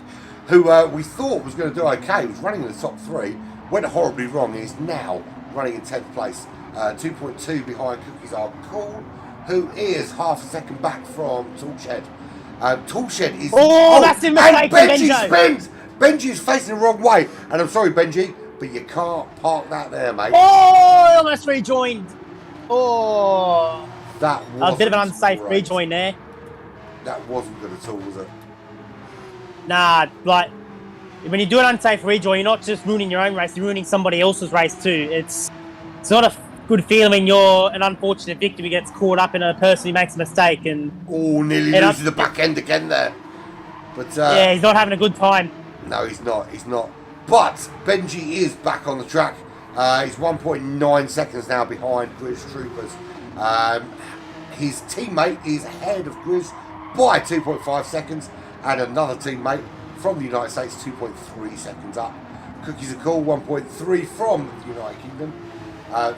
[SPEAKER 2] who we thought was going to do okay. He was running in the top 3, went horribly wrong, and is now running in 10th place, 2.2 behind Cookies Are Cool, who is half a second back from Toolshed. Toolshed is...
[SPEAKER 3] that's in mistake,
[SPEAKER 2] Benji spins! Benji is facing the wrong way, and I'm sorry, Benji, but you can't park that there, mate.
[SPEAKER 3] Oh, almost rejoined. Oh,
[SPEAKER 2] that was
[SPEAKER 3] a bit of an unsafe rejoin there.
[SPEAKER 2] That wasn't good at all, was it?
[SPEAKER 3] Nah, like when you do an unsafe rejoin, you're not just ruining your own race; you're ruining somebody else's race too. It's not a good feeling when you're an unfortunate victim who gets caught up in a person who makes a mistake and
[SPEAKER 2] nearly loses the back end again there. But
[SPEAKER 3] yeah, he's not having a good time.
[SPEAKER 2] No, he's not. He's not. But Benji is back on the track. He's 1.9 seconds now behind Grizz Troopers. His teammate is ahead of Grizz by 2.5 seconds, and another teammate from the United States 2.3 seconds up. Cookies Are Cool 1.3 from the United Kingdom.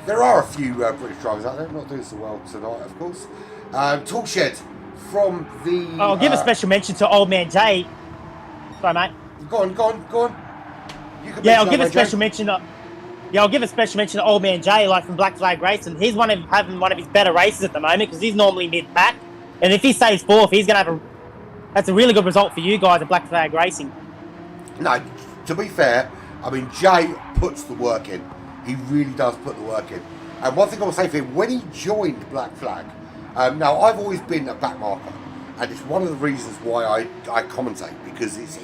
[SPEAKER 2] There are a few British drivers out there not doing so well tonight, of course. Toolshed from the...
[SPEAKER 3] I'll give a special mention to Old Man Jay. Sorry, mate.
[SPEAKER 2] Go on.
[SPEAKER 3] I'll give a special mention to Old Man Jay, like from Black Flag Racing. He's having one of his better races at the moment because he's normally mid-pack. And if he stays fourth, he's going to have that's a really good result for you guys at Black Flag Racing.
[SPEAKER 2] No, to be fair, I mean, Jay puts the work in. He really does put the work in. And one thing I will say for him, when he joined Black Flag, now I've always been a back marker. And it's one of the reasons why I commentate, because it's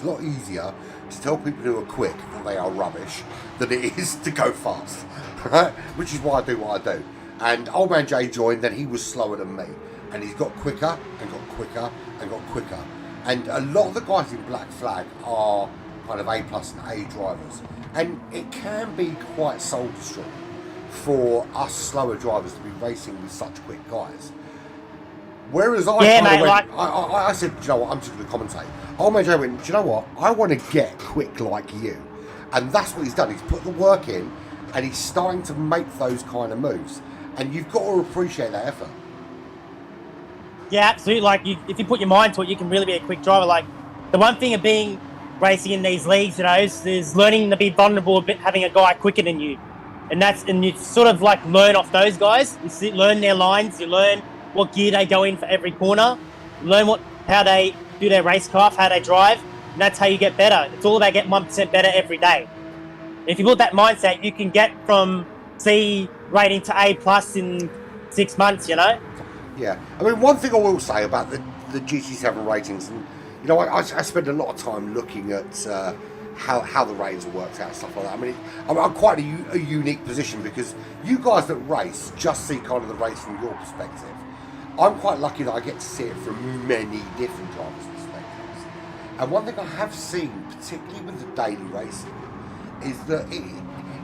[SPEAKER 2] a lot easier to tell people who are quick that they are rubbish than it is to go fast, right? Which is why I do what I do. And Old Man Jay joined, then he was slower than me. And he's got quicker, and got quicker, and got quicker. And a lot of the guys in Black Flag are kind of A+ and A drivers. And it can be quite soul-destroying for us slower drivers to be racing with such quick guys. Whereas I said, do you know what, I'm just going to commentate. Old Man Jay went, do you know what, I want to get quick like you. And that's what he's done. He's put the work in, and he's starting to make those kind of moves. And you've got to appreciate that effort.
[SPEAKER 3] Yeah, absolutely. Like, if you put your mind to it, you can really be a quick driver. Like, the one thing of racing in these leagues, you know, is learning to be vulnerable a bit, having a guy quicker than you. and you sort of like learn off those guys. You learn their lines. You learn what gear they go in for every corner. You learn how they do their racecraft, how they drive, and that's how you get better. It's all about getting 1% better every day. If you put that mindset, you can get from C rating to A plus in 6 months. You know.
[SPEAKER 2] Yeah, I mean, one thing I will say about the GT7 ratings, and you know, I spend a lot of time looking at how the ratings are worked out and stuff like that. I mean, I'm quite a unique position because you guys that race just see kind of the race from your perspective. I'm quite lucky that I get to see it from many different drivers' perspectives. And one thing I have seen, particularly with the daily racing, is that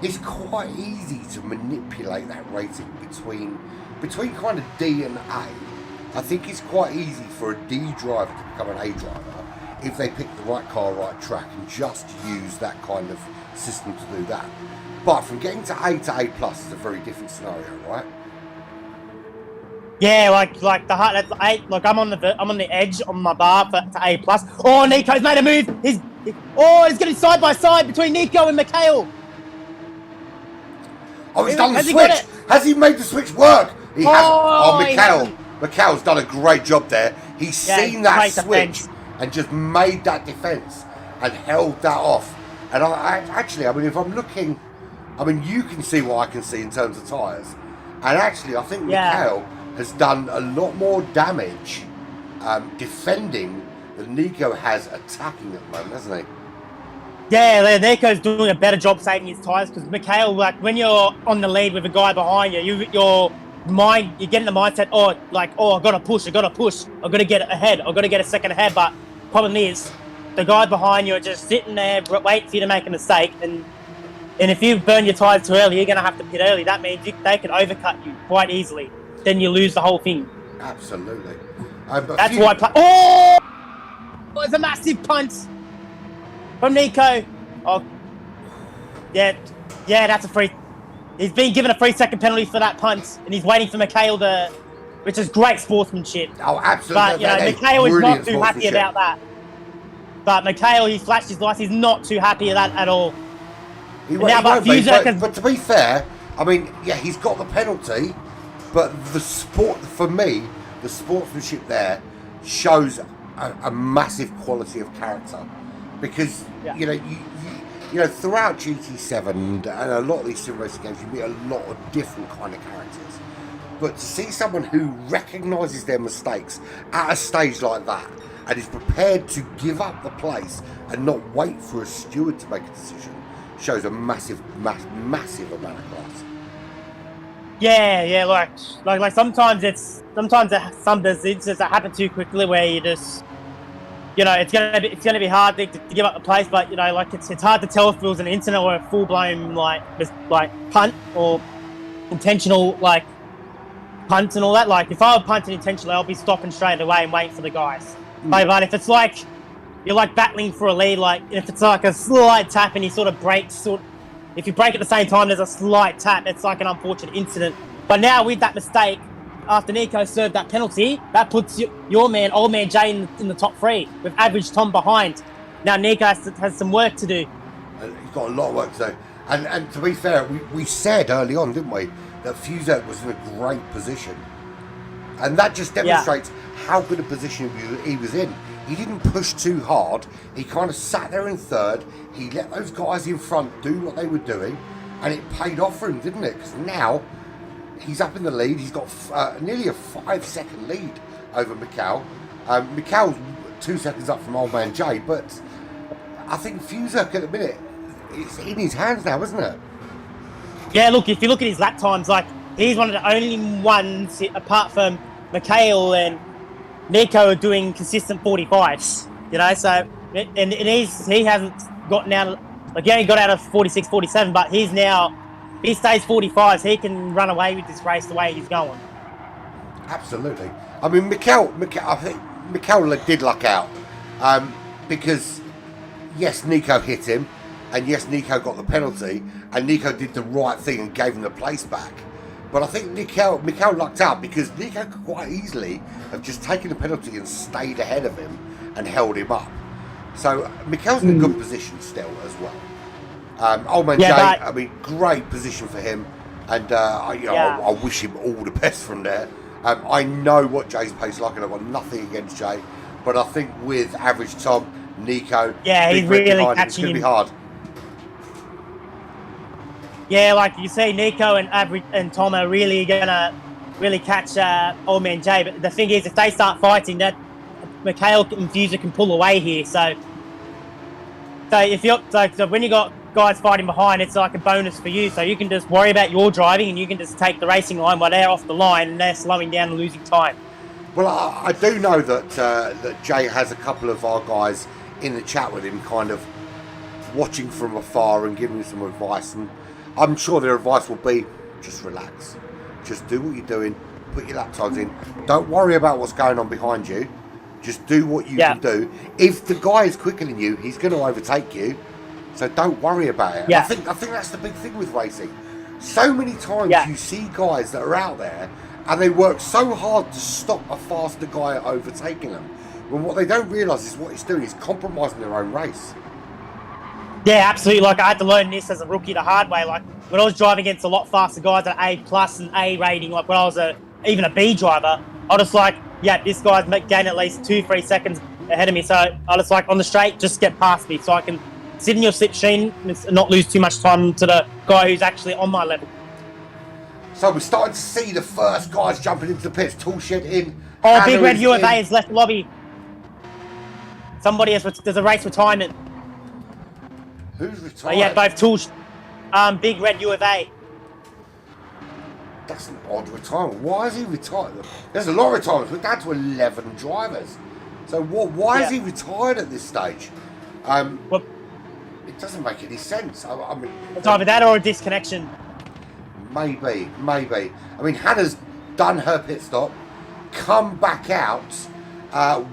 [SPEAKER 2] it's quite easy to manipulate that rating between kind of D and A. I think it's quite easy for a D driver to become an A driver if they pick the right car, right track, and just use that kind of system to do that. But from getting to A plus is a very different scenario, right?
[SPEAKER 3] Yeah, like the heart. Look, I'm on the edge on my bar to A plus. Oh, Nico's made a move. He's getting side by side between Nico and Mikhail.
[SPEAKER 2] Oh, he's done the switch. Has he made the switch work? He has. Oh, Mikhail's done a great job there. He's seen that switch and just made that defense and held that off. And I mean, if I'm looking, I mean, you can see what I can see in terms of tyres. And actually, I think Mikhail has done a lot more damage defending than Nico has attacking at the moment, hasn't he?
[SPEAKER 3] Yeah, Nico's doing a better job saving his tyres because Mikhail, like when you're on the lead with a guy behind you, you're getting the mindset, I gotta push, I gotta get ahead, I gotta get a second ahead. But problem is, the guy behind you are just sitting there waiting for you to make a mistake, and if you burn your tyres too early, you're gonna have to pit early. That means they can overcut you quite easily. Then you lose the whole thing.
[SPEAKER 2] Absolutely.
[SPEAKER 3] That's why. It's a massive punt from Nico. Oh, yeah, that's a free. He's been given a 3-second penalty for that punt, and he's waiting for Mikhail which is great sportsmanship.
[SPEAKER 2] Oh, absolutely.
[SPEAKER 3] But Mikhail is not too happy about that. But Mikhail, he flashed his lights. He's not too happy with that at all.
[SPEAKER 2] But to be fair, I mean, yeah, he's got the penalty, but the sportsmanship there shows a massive quality of character, because you know, throughout GT7 and a lot of these sim racing games, you meet a lot of different kind of characters. But to see someone who recognises their mistakes at a stage like that and is prepared to give up the place and not wait for a steward to make a decision shows a massive amount of class.
[SPEAKER 3] Yeah, like sometimes some instances that happen too quickly where you just, it's gonna be hard to give up the place, but like it's hard to tell if it was an incident or a full blown like punt or intentional like punt and all that. Like if I were punting intentionally, I'll be stopping straight away and waiting for the guys. But if it's like you're like battling for a lead, like if it's like a slight tap and he sort of breaks, if you break at the same time, there's a slight tap. It's like an unfortunate incident. But now with that mistake, after Nico served that penalty, that puts your man, old man Jay, in the top 3 with average Tom behind. Now Nico has some work to do.
[SPEAKER 2] He's got a lot of work to do. And to be fair, we said early on, didn't we, that Fuzek was in a great position. And that just demonstrates how good a position he was in. He didn't push too hard. He kind of sat there in third. He let those guys in front do what they were doing. And it paid off for him, didn't it? Because now he's up in the lead. He's got nearly a 5-second lead over Mikhail. Mikhail's 2 seconds up from old man Jay. But I think Fuzek at the minute, it's in his hands now, isn't it?
[SPEAKER 3] Yeah, look, if you look at his lap times, like he's one of the only ones, apart from Mikhail and Nico, are doing consistent 45s, so, and he hasn't gotten out, like he only got out of 46, 47, but he stays 45s, he can run away with this race the way he's going.
[SPEAKER 2] Absolutely. I mean, I think Mikhail did luck out, because yes, Nico hit him, and yes, Nico got the penalty, and Nico did the right thing and gave him the place back. But I think Mikhail lucked out because Nico could quite easily have just taken the penalty and stayed ahead of him and held him up. So Mikhail's in a good position still as well. Old man
[SPEAKER 3] Yeah,
[SPEAKER 2] Jay,
[SPEAKER 3] but-
[SPEAKER 2] I mean, great position for him, and I wish him all the best from there. I know what Jay's pace like, and I've got nothing against Jay, but I think with average Tom, Nico,
[SPEAKER 3] Yeah, he's
[SPEAKER 2] Big Red
[SPEAKER 3] really
[SPEAKER 2] behind him, it's
[SPEAKER 3] catching
[SPEAKER 2] going to be
[SPEAKER 3] him.
[SPEAKER 2] hard.
[SPEAKER 3] Yeah, like you see, Nico and Tom are really gonna catch Old Man Jay. But the thing is, if they start fighting, that Mikhail and Fuser can pull away here. So if you're so when you got guys fighting behind, it's like a bonus for you. So you can just worry about your driving, and you can just take the racing line while they're off the line and they're slowing down and losing time.
[SPEAKER 2] Well, I do know that Jay has a couple of our guys in the chat with him, kind of watching from afar and giving him some advice, and I'm sure their advice will be, just relax. Just do what you're doing. Put your lap times in. Don't worry about what's going on behind you. Just do what you can do. If the guy is quicker than you, he's going to overtake you. So don't worry about it.
[SPEAKER 3] Yeah.
[SPEAKER 2] I think that's the big thing with racing. So many times you see guys that are out there and they work so hard to stop a faster guy overtaking them. When what they don't realise is what he's doing is compromising their own race.
[SPEAKER 3] Yeah, absolutely. Like, I had to learn this as a rookie the hard way. Like, when I was driving against a lot faster guys at A+ and A rating, like when I was even a B driver, I was like, yeah, this guy's gaining at least 2-3 seconds ahead of me. So I was like, on the straight, just get past me so I can sit in your slipstream and not lose too much time to the guy who's actually on my level.
[SPEAKER 2] So we're starting to see the first guys jumping into the pits. Toolshed in.
[SPEAKER 3] Oh, Big Red
[SPEAKER 2] Hannah
[SPEAKER 3] UFA
[SPEAKER 2] in.
[SPEAKER 3] has left the lobby. There's a race retirement.
[SPEAKER 2] Who's retired?
[SPEAKER 3] Yeah, both tools. Big Red UFA.
[SPEAKER 2] That's an odd retirement. Why is he retired? There's a lot of retirements. We're down to 11 drivers. So why is he retired at this stage?
[SPEAKER 3] Well,
[SPEAKER 2] it doesn't make any sense. I mean,
[SPEAKER 3] it's either that or a disconnection.
[SPEAKER 2] Maybe. I mean, Hannah's done her pit stop, come back out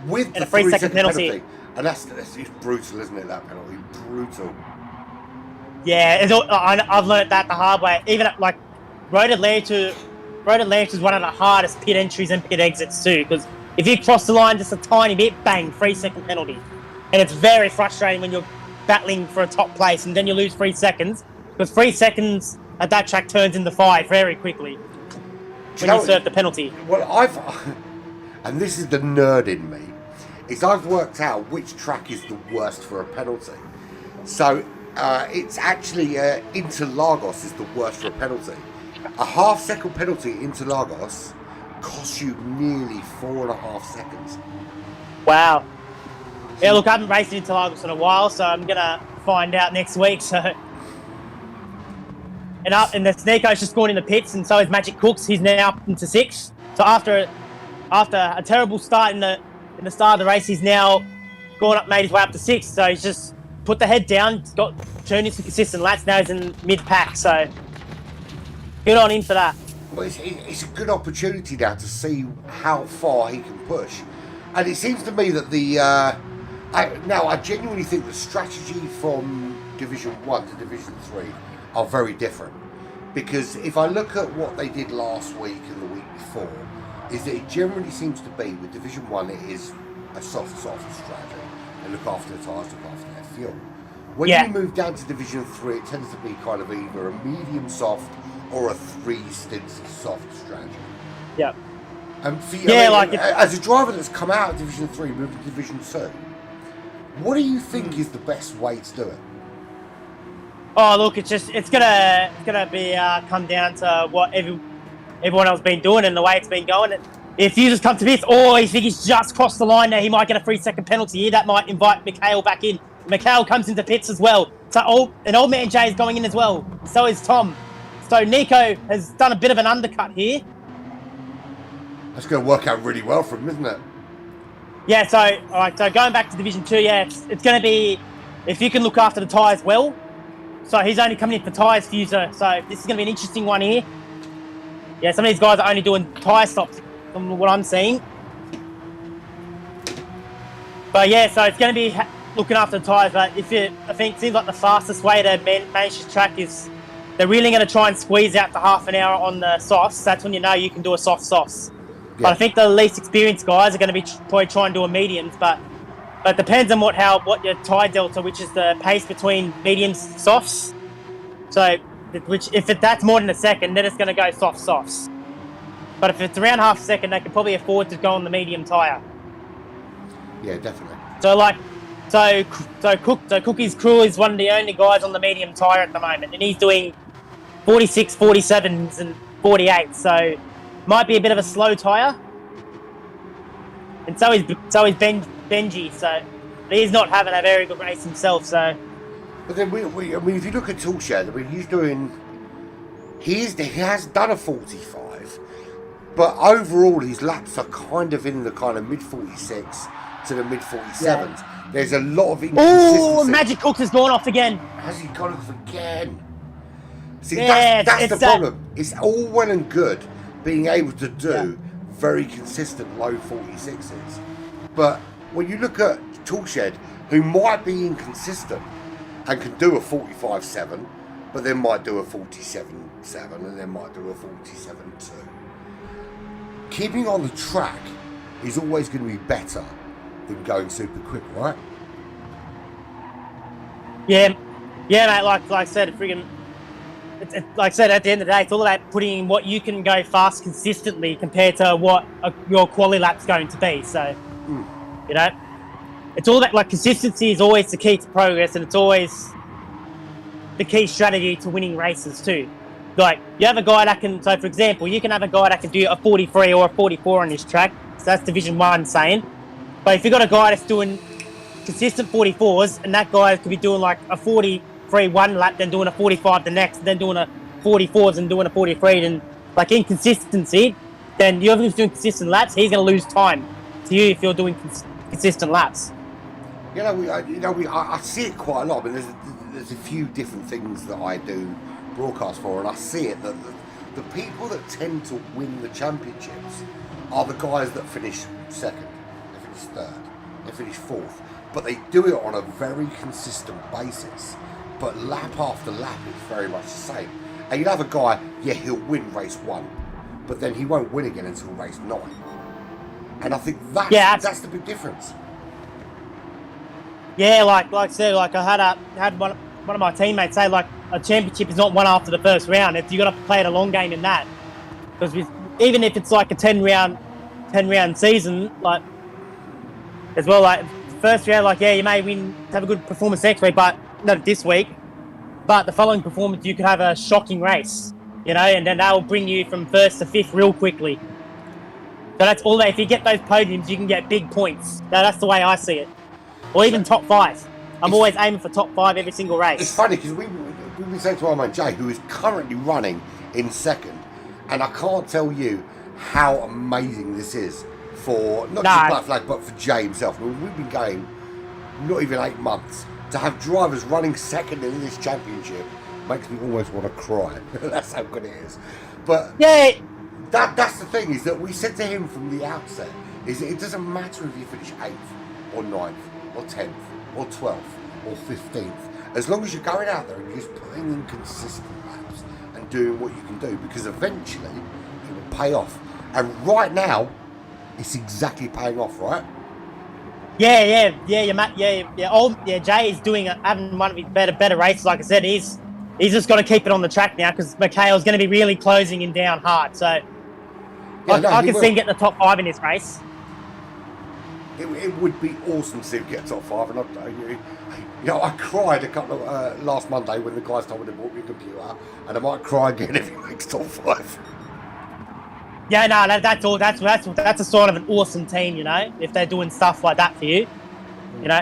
[SPEAKER 2] with
[SPEAKER 3] And
[SPEAKER 2] the
[SPEAKER 3] a 3 second
[SPEAKER 2] 3-second
[SPEAKER 3] penalty.
[SPEAKER 2] And that's it's brutal, isn't it, that penalty? Brutal.
[SPEAKER 3] Yeah, I've learned that the hard way. Even at, like, Road Atlanta is one of the hardest pit entries and pit exits too, because if you cross the line just a tiny bit, bang, 3 second penalty. And it's very frustrating when you're battling for a top place and then you lose 3 seconds, because 3 seconds at that track turns into 5 very quickly when you serve the penalty.
[SPEAKER 2] Well, and this is the nerd in me, is I've worked out which track is the worst for a penalty. So it's actually Interlagos is the worst for a penalty. A half-second penalty at Interlagos costs you nearly 4.5 seconds.
[SPEAKER 3] Wow. Yeah, look, I haven't raced in Interlagos in a while, so I'm going to find out next week. So, and the Sneako's just gone in the pits, and so is Magic Cooks. He's now up into 6th. So after a terrible start in the start of the race, he's now made his way up to 6th. So he's just put the head down, turned into consistent laps. Now he's in mid-pack, so good on him for that.
[SPEAKER 2] Well, it's a good opportunity now to see how far he can push. And it seems to me that I genuinely think the strategy from Division 1 to Division 3 are very different. Because if I look at what they did last week and the week before, is that it generally seems to be, with Division 1, it is a soft strategy. They look after the tyres, look after their fuel. When you move down to Division 3, it tends to be kind of either a medium soft or a 3 stints of soft strategy.
[SPEAKER 3] Yeah.
[SPEAKER 2] And for you, as a driver that's come out of Division 3, moving to Division 2, what do you think is the best way to do it?
[SPEAKER 3] Oh, look, it's gonna be come down to what everyone else has been doing and the way it's been going. If you just come to this, you think he's just crossed the line there, he might get a 3 second penalty here. That might invite Mikhail back in. Mikhail comes into pits as well. So Old Man Jay is going in as well. So is Tom. So Nico has done a bit of an undercut here.
[SPEAKER 2] That's going to work out really well for him, isn't it?
[SPEAKER 3] Yeah, so going back to Division 2, it's going to be, if you can look after the tyres well. So he's only coming in for tyres, Fuser. So this is going to be an interesting one here. Yeah, some of these guys are only doing tyre stops from what I'm seeing. But yeah, so it's going to be looking after the tyres. But I think it seems like the fastest way to manage this track is they're really going to try and squeeze out the half an hour on the softs. That's when you know you can do a softs. Yeah. But I think the least experienced guys are going to be probably trying to do a mediums. But it depends on what your tyre delta, which is the pace between mediums, softs. So, that's more than a second, then it's going to go softs. But if it's around half a second, they can probably afford to go on the medium tyre.
[SPEAKER 2] Yeah, definitely.
[SPEAKER 3] So Cookie's crew is one of the only guys on the medium tyre at the moment, and he's doing 46, 47s, and 48. So, might be a bit of a slow tyre. And so is Benji. So, he's not having a very good race himself. So,
[SPEAKER 2] but then I mean, if you look at Toolshed, I mean, he has done a 45, but overall his laps are kind of in the kind of mid 46 to the mid 47s. Yeah. There's a lot of inconsistency.
[SPEAKER 3] Oh, Magic Cooks has gone off again.
[SPEAKER 2] Has he gone off again? See,
[SPEAKER 3] yeah,
[SPEAKER 2] that's the problem. It's all well and good being able to do very consistent low 46s, but when you look at Toolshed, who might be inconsistent and can do a 45.7, but then might do a 47.7 and then might do a 47.2. Keeping on the track is always going to be better than going super quick, right?
[SPEAKER 3] Yeah, mate. Like I said, like I said, at the end of the day, it's all about putting in what you can go fast consistently compared to what your quali lap's going to be. So, you know, it's all about, like, consistency is always the key to progress, and it's always the key strategy to winning races too. Like, you have a guy that can, so for example, you can have a guy that can do a 43 or a 44 on this track. So that's Division 1 saying. But if you've got a guy that's doing consistent 44s, and that guy could be doing like a 43 one lap, then doing a 45 the next, then doing a 44s and doing a 43, then like inconsistency, then you're doing consistent laps, he's going to lose time to you if you're doing consistent laps.
[SPEAKER 2] I see it quite a lot. I mean, there's a few different things that I do broadcast for, and I see it that the people that tend to win the championships are the guys that finish second, they finish third, they finish fourth, but they do it on a very consistent basis. But lap after lap, it's very much the same. And you'll have a guy, he'll win race 1, but then he won't win again until race 9. And I think that's the big difference. Yeah, like I said, like I had one of my teammates say, like, a championship is not won after the first round. You got to play it a long game in that, because even if it's like a 10 round season, like, as well, like first round, like, you may have a good performance next week, but not this week. But the following performance, you could have a shocking race, and then that will bring you from first to fifth real quickly. So that's all that. If you get those podiums, you can get big points. That's the way I see it. Or even top 5. I'm always aiming for top 5 every single race. It's funny because we've been saying to our man Jay, who is currently running in second, and I can't tell you how amazing this is for not just Black Flag, but for Jay himself. I mean, we've been going not even 8 months. To have drivers running second in this championship makes me almost want to cry. That's how good it is. But that's the thing, is that we said to him from the outset, is that it doesn't matter if you finish 8th or 9th or 10th or 12th or 15th, as long as you're going out there and just putting in consistent laps and doing what you can do, because eventually it will pay off. And right now, it's exactly paying off, right?
[SPEAKER 3] Jay is having one of his better races. Like I said, he's just got to keep it on the track now, because Mikhail's going to be really closing him down hard. So I can see him getting the top 5 in this race.
[SPEAKER 2] It would be awesome to see him get top 5, and I cried a couple of last Monday when the guys told me they bought me a computer, and I might cry again if he makes top 5.
[SPEAKER 3] Yeah, no, that's all. That's a sort of an awesome team, if they're doing stuff like that for you, go.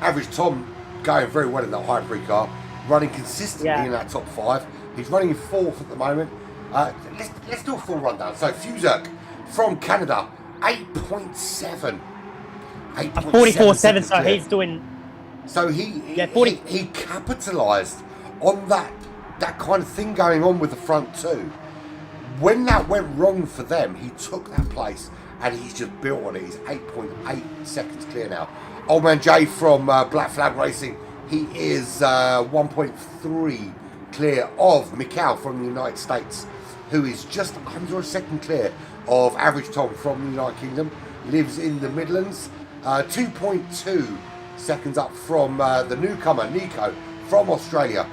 [SPEAKER 2] Average Tom going very well in that HyPrix car, running consistently in that top 5. He's running in 4th at the moment. Let's do a full rundown. So Fuzerk from Canada, 8.7.
[SPEAKER 3] 44.7. So he's doing.
[SPEAKER 2] So he capitalised on that kind of thing going on with the front two. When that went wrong for them, he took that place and he's just built on it. He's 8.8 seconds clear now. Old man Jay from Black Flag Racing, he is 1.3 clear of Mikhail from the United States, who is just under a second clear of Average Tom from the United Kingdom, lives in the Midlands. 2.2 seconds up from the newcomer, Nico, from Australia.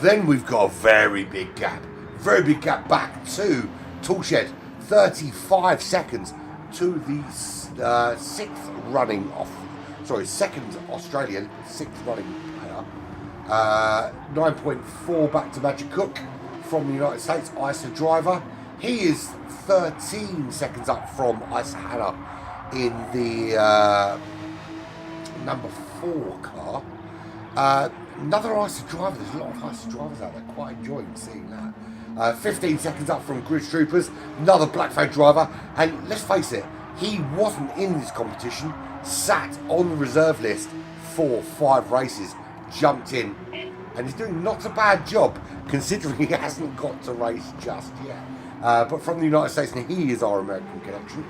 [SPEAKER 2] Then we've got a very big gap back to Toolshed, 35 seconds to the second Australian, sixth running player. 9.4 back to Magic Cook from the United States, Isa Driver. He is 13 seconds up from Isa Hannah in the number 4 car. Another Isa Driver, there's a lot of Isa Drivers out there, quite enjoying seeing that. 15 seconds up from Grid Troopers, another Black Flag driver, and let's face it, he wasn't in this competition, sat on the reserve list for 5 races, jumped in, and he's doing not a bad job considering he hasn't got to race just yet. But from the United States, and he is our American connection.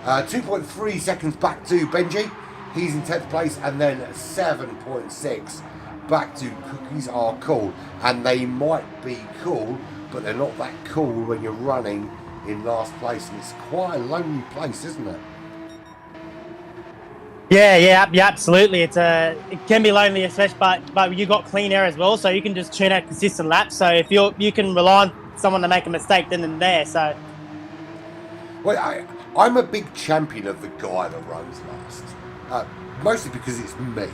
[SPEAKER 2] 2.3 seconds back to Benji, he's in 10th place, and then 7.6 back to Cookies Are Cool, and they might be cool, but they're not that cool when you're running in last place, and it's quite a lonely place, isn't it?
[SPEAKER 3] Yeah, absolutely. It can be lonely, especially, but you got clean air as well, so you can just churn out consistent laps. So if you can rely on someone to make a mistake then and there. So,
[SPEAKER 2] well, I'm a big champion of the guy that runs last, mostly because it's me.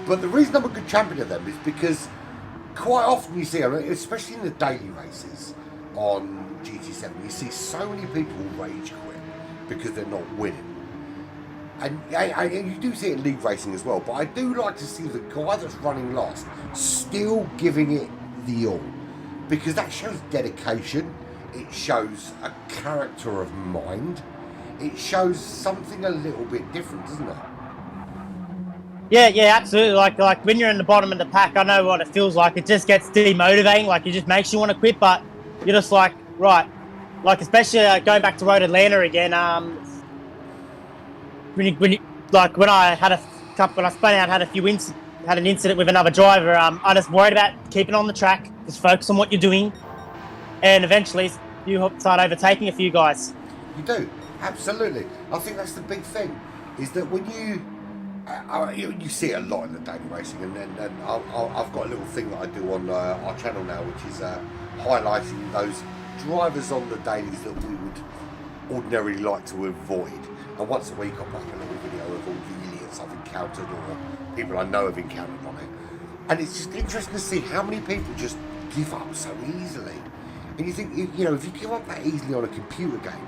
[SPEAKER 2] But the reason I'm a good champion of them is because quite often you see, especially in the daily races on GT7, you see so many people rage quit because they're not winning. And you do see it in league racing as well, but I do like to see the guy that's running last still giving it the all, because that shows dedication, it shows a character of mind, it shows something a little bit different, doesn't it?
[SPEAKER 3] Yeah, absolutely. Like when you're in the bottom of the pack, I know what it feels like. It just gets demotivating. Like, it just makes you want to quit, but you're just like, right. Like, especially going back to Road Atlanta again. When I had had an incident with another driver. I just worried about keeping on the track, just focus on what you're doing, and eventually you start overtaking a few guys.
[SPEAKER 2] You do, absolutely. I think that's the big thing, is that when you see it a lot in the daily racing, and I've got a little thing that I do on our channel now, which is highlighting those drivers on the dailies that we would ordinarily like to avoid. And once a week I'll make a little video of all the idiots I've encountered or people I know have encountered on it. And it's just interesting to see how many people just give up so easily. And you think, if you give up that easily on a computer game,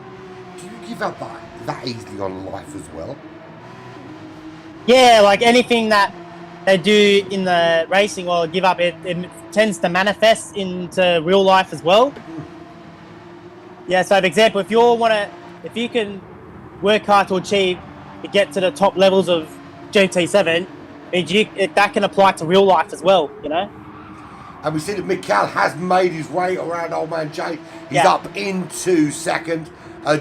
[SPEAKER 2] do you give up that easily on life as well?
[SPEAKER 3] Yeah, like anything that they do in the racing or give up, it tends to manifest into real life as well. Yeah, so for example, if you can work hard to get to the top levels of GT7, that can apply to real life as well,
[SPEAKER 2] And we see that Mikhail has made his way around old man Jay. He's up into second.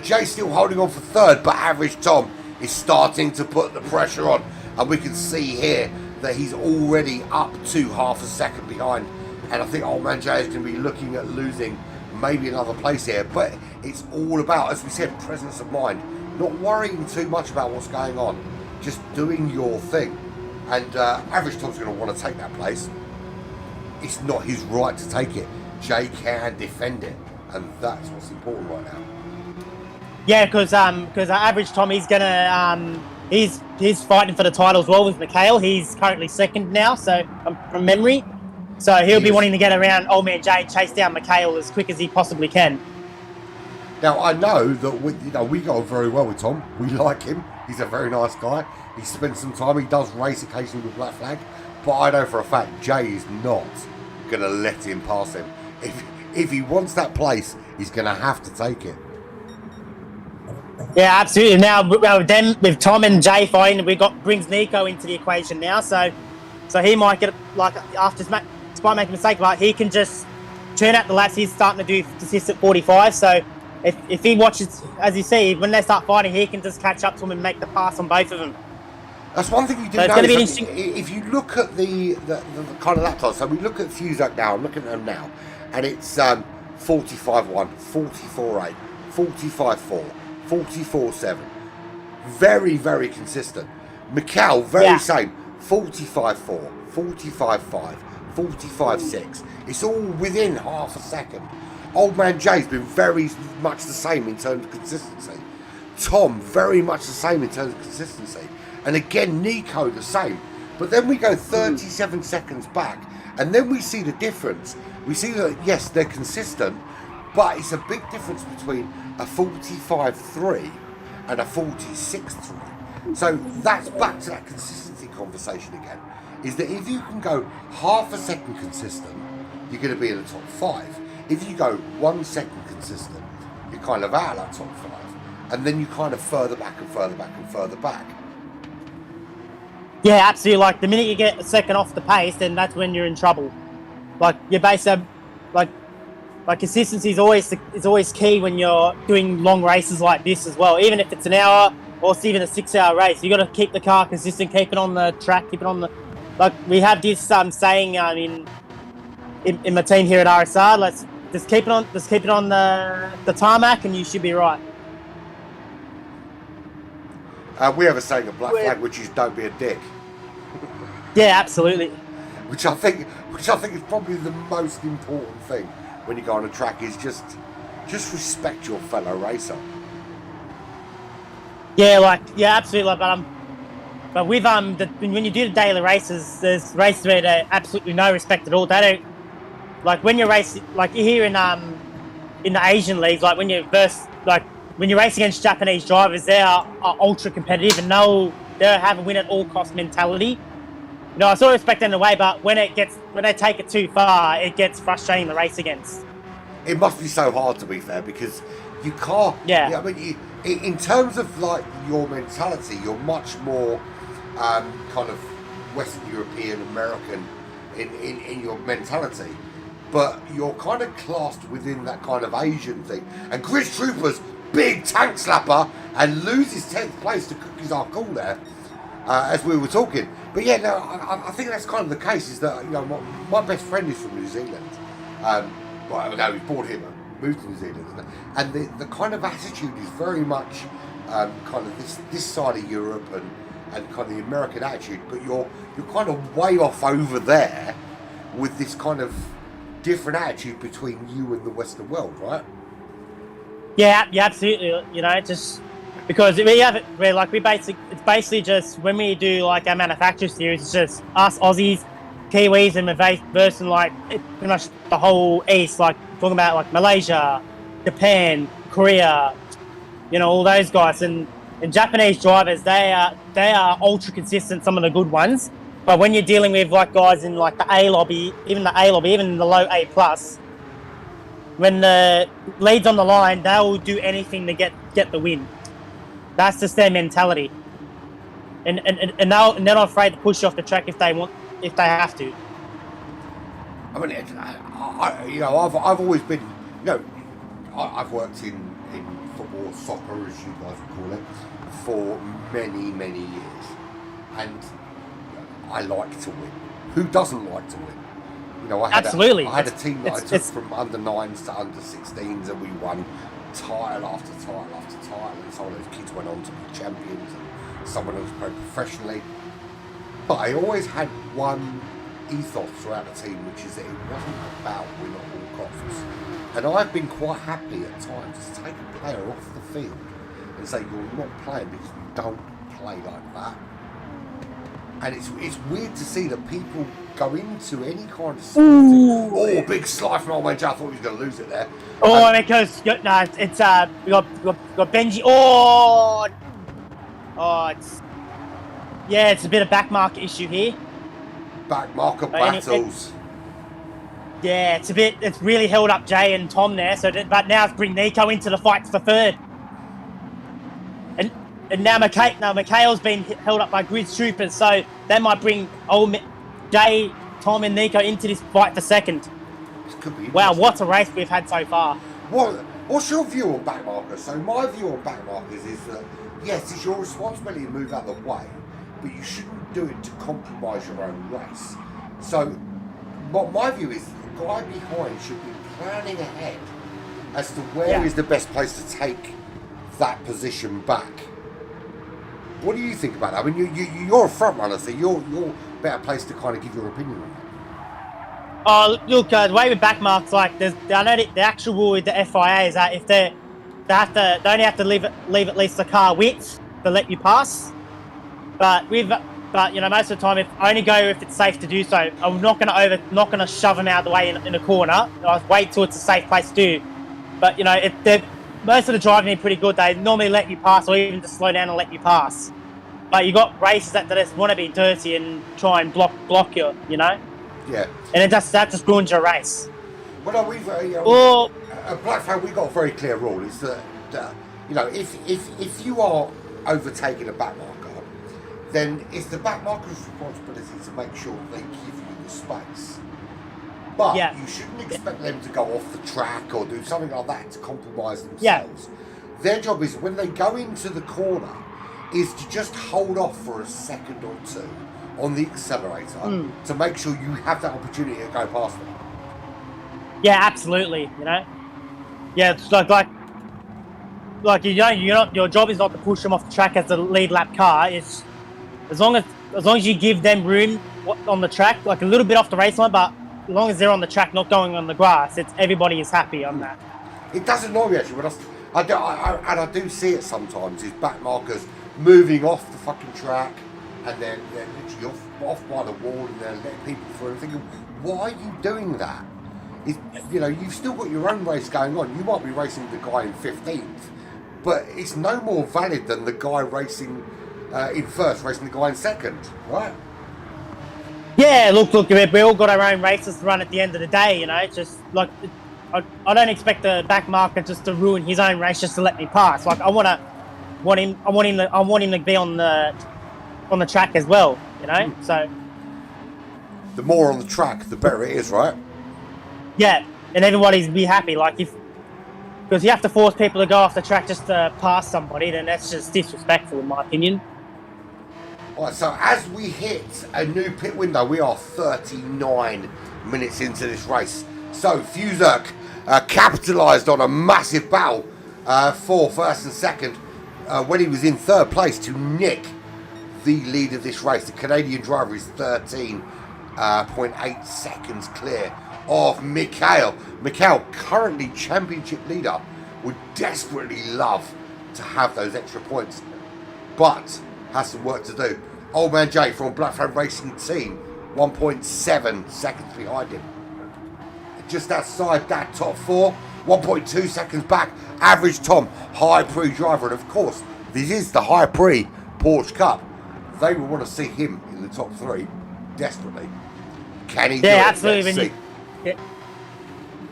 [SPEAKER 2] Jay's still holding on for third, but Average Tom is starting to put the pressure on. And we can see here that he's already up to half a second behind. And I think old man Jay is going to be looking at losing maybe another place here. But it's all about, as we said, presence of mind. Not worrying too much about what's going on. Just doing your thing. And Average Tom's going to want to take that place. It's not his right to take it. Jay can defend it. And that's what's important right now.
[SPEAKER 3] Yeah, because Average Tom, he's gonna he's fighting for the title as well with Mikhail. He's currently second now, so from memory. So he'll be wanting to get around old man Jay, chase down Mikhail as quick as he possibly can.
[SPEAKER 2] Now I know that we go very well with Tom. We like him. He's a very nice guy. He spends some time. He does race occasionally with Black Flag, but I know for a fact Jay is not going to let him pass him. If he wants that place, he's going to have to take it.
[SPEAKER 3] Yeah, absolutely. Now with Tom and Jay fighting, brings Nico into the equation now. So he might get, like, despite making a mistake, like, he can just churn out the laps. He's starting to do consistent 45. So if he watches, as you see, when they start fighting, he can just catch up to him and make the pass on both of them.
[SPEAKER 2] That's one thing you do know. If you look at the kind of lap times, so we look at Fuzak now. I'm looking at them now, and it's 45.1, 44.8, 45.4. 44.7. Very, very consistent. Mikhail, same. 45.4, 45.5, 45.6. It's all within half a second. Old man Jay's been very much the same in terms of consistency. Tom, very much the same in terms of consistency. And again, Nico, the same. But then we go 37 seconds back, and then we see the difference. We see that, yes, they're consistent, but it's a big difference between a 45.3 and a 46.3. So that's back to that consistency conversation again. Is that if you can go half a second consistent, you're going to be in the top 5. If you go 1 second consistent, you're kind of out of that top 5. And then you kind of further back and further back and further back.
[SPEAKER 3] Yeah, absolutely. Like the minute you get a second off the pace, then that's when you're in trouble. Like you're basically like consistency is always key when you're doing long races like this as well. Even if it's an hour or it's even a 6-hour race, you got to keep the car consistent, keep it on the track, keep it on the. Like we have this saying in my team here at RSR. Let's just keep it on the tarmac, and you should be right.
[SPEAKER 2] We have a saying at Black Flag, which is "Don't be a dick."
[SPEAKER 3] Yeah, absolutely.
[SPEAKER 2] Which I think is probably the most important thing when you go on a track is just respect your fellow racer.
[SPEAKER 3] Yeah, absolutely. But with when you do the daily races, there's races where they absolutely no respect at all. They don't like when you race like here in the Asian leagues, like when you when you race against Japanese drivers, they are ultra competitive and they'll have a win at all cost mentality. You know, I sort of respect them in a way, but when they take it too far, it gets frustrating to race against.
[SPEAKER 2] It must be so hard, to be fair, because you can't.
[SPEAKER 3] Yeah.
[SPEAKER 2] I mean, in terms of like your mentality, you're much more kind of Western European American in your mentality, but you're kind of classed within that kind of Asian thing. And Chris Trooper's big tank slapper and loses 10th place to Cookies Are Cool there, as we were talking. But yeah, no, I think that's kind of the case. Is that my best friend is from New Zealand. Well, no, he's born here, but moved to New Zealand, and the kind of attitude is very much kind of this side of Europe and kind of the American attitude. But you're kind of way off over there with this kind of different attitude between you and the Western world, right?
[SPEAKER 3] Yeah, absolutely. You know, just because we have it where it's basically just when we do like our manufacturer series, it's just us Aussies, Kiwis, and versus like pretty much the whole East, like talking about like Malaysia, Japan, Korea, you know, all those guys, and Japanese drivers, they are ultra consistent, some of the good ones. But when you're dealing with like guys in like the A lobby, even in the low A plus, when the lead's on the line, they will do anything to get the win. That's just their mentality, and they're not afraid to push you off the track if they have to.
[SPEAKER 2] I mean, I've always been, I've worked in football, soccer, as you guys would call it, for many years, and I like to win. Who doesn't like to win? You know, I had a team that I took from under 9s to under 16s, and we won title after title after title, and some of those kids went on to be champions, and someone else played professionally. But I always had one ethos throughout the team, which is that it wasn't about winning at all costs. And I've been quite happy at times to take a player off the field and say, you're not playing because you don't play like that. And it's weird to see that people go into any kind of sport. Big slide from old man Joe. I thought he was going to lose it there.
[SPEAKER 3] Because we got Benji. It's a bit of back marker issue here.
[SPEAKER 2] Back marker battles.
[SPEAKER 3] It's really held up Jay and Tom there. But now it's bring Nico into the fight for third. And now Mikhail's been held up by Grid Troopers, so that might bring Jay, Tom, and Nico into this fight for second.
[SPEAKER 2] This could be
[SPEAKER 3] wow, what a race we've had so far.
[SPEAKER 2] What's your view on backmarkers? So my view on backmarkers is that, yes, it's your responsibility to move out of the way, but you shouldn't do it to compromise your own race. So what my view is, the guy behind should be planning ahead as to where is the best place to take that position back What do you think about that? I mean, you're a front runner, so you're better placed to kind of give your opinion on that.
[SPEAKER 3] Oh, look, the way with back marks, like, I know the actual rule with the FIA is that if they only have to leave at least the car width to let you pass. But most of the time, only go if it's safe to do so. I'm not going to shove them out of the way in a corner. I'll wait till it's a safe place to do. But most of the driving is pretty good. They normally let you pass, or even just slow down and let you pass. But you got races that just want to be dirty and try and block you,
[SPEAKER 2] Yeah.
[SPEAKER 3] And that just ruins your race.
[SPEAKER 2] Well, we've Black Flag, we got a very clear rule. Is that if you are overtaking a back marker, then it's the back marker's responsibility to make sure they give you the space. But you shouldn't expect them to go off the track or do something like that to compromise themselves. Their job is, when they go into the corner, is to just hold off for a second or two on the accelerator to make sure you have that opportunity to go past them.
[SPEAKER 3] Yeah, absolutely. Yeah, it's like your job is not to push them off the track as the lead lap car. It's as long as you give them room on the track, like a little bit off the race line, but as long as they're on the track, not going on the grass, everybody is happy on that. It
[SPEAKER 2] does annoy me actually when I do see it sometimes. Is back markers moving off the fucking track, and they're literally off by the wall, and they're letting people through. I'm thinking, why are you doing that? You've still got your own race going on. You might be racing the guy in 15th, but it's no more valid than the guy racing in first, racing the guy in second, right?
[SPEAKER 3] Yeah, look, we all got our own races to run at the end of the day, It's just like, I don't expect the back marker just to ruin his own race just to let me pass. Like, I want him to be on the track as well, So
[SPEAKER 2] the more on the track, the better it is, right?
[SPEAKER 3] Yeah, and everybody's be happy. Like, because you have to force people to go off the track just to pass somebody, then that's just disrespectful, in my opinion.
[SPEAKER 2] All right, so as we hit a new pit window, we are 39 minutes into this race. So Fuzerk capitalised on a massive battle for first and second when he was in third place to nick the lead of this race. The Canadian driver is 13.8 seconds clear of Mikhail. Mikhail, currently championship leader, would desperately love to have those extra points, but has some work to do. Old man Jay from Black Flag Racing Team, 1.7 seconds behind him. Just outside that top four, 1.2 seconds back. Average Tom, HyPrix driver, and of course, this is the HyPrix Porsche Cup. They will want to see him in the top three desperately. Can he do it?
[SPEAKER 3] Absolutely.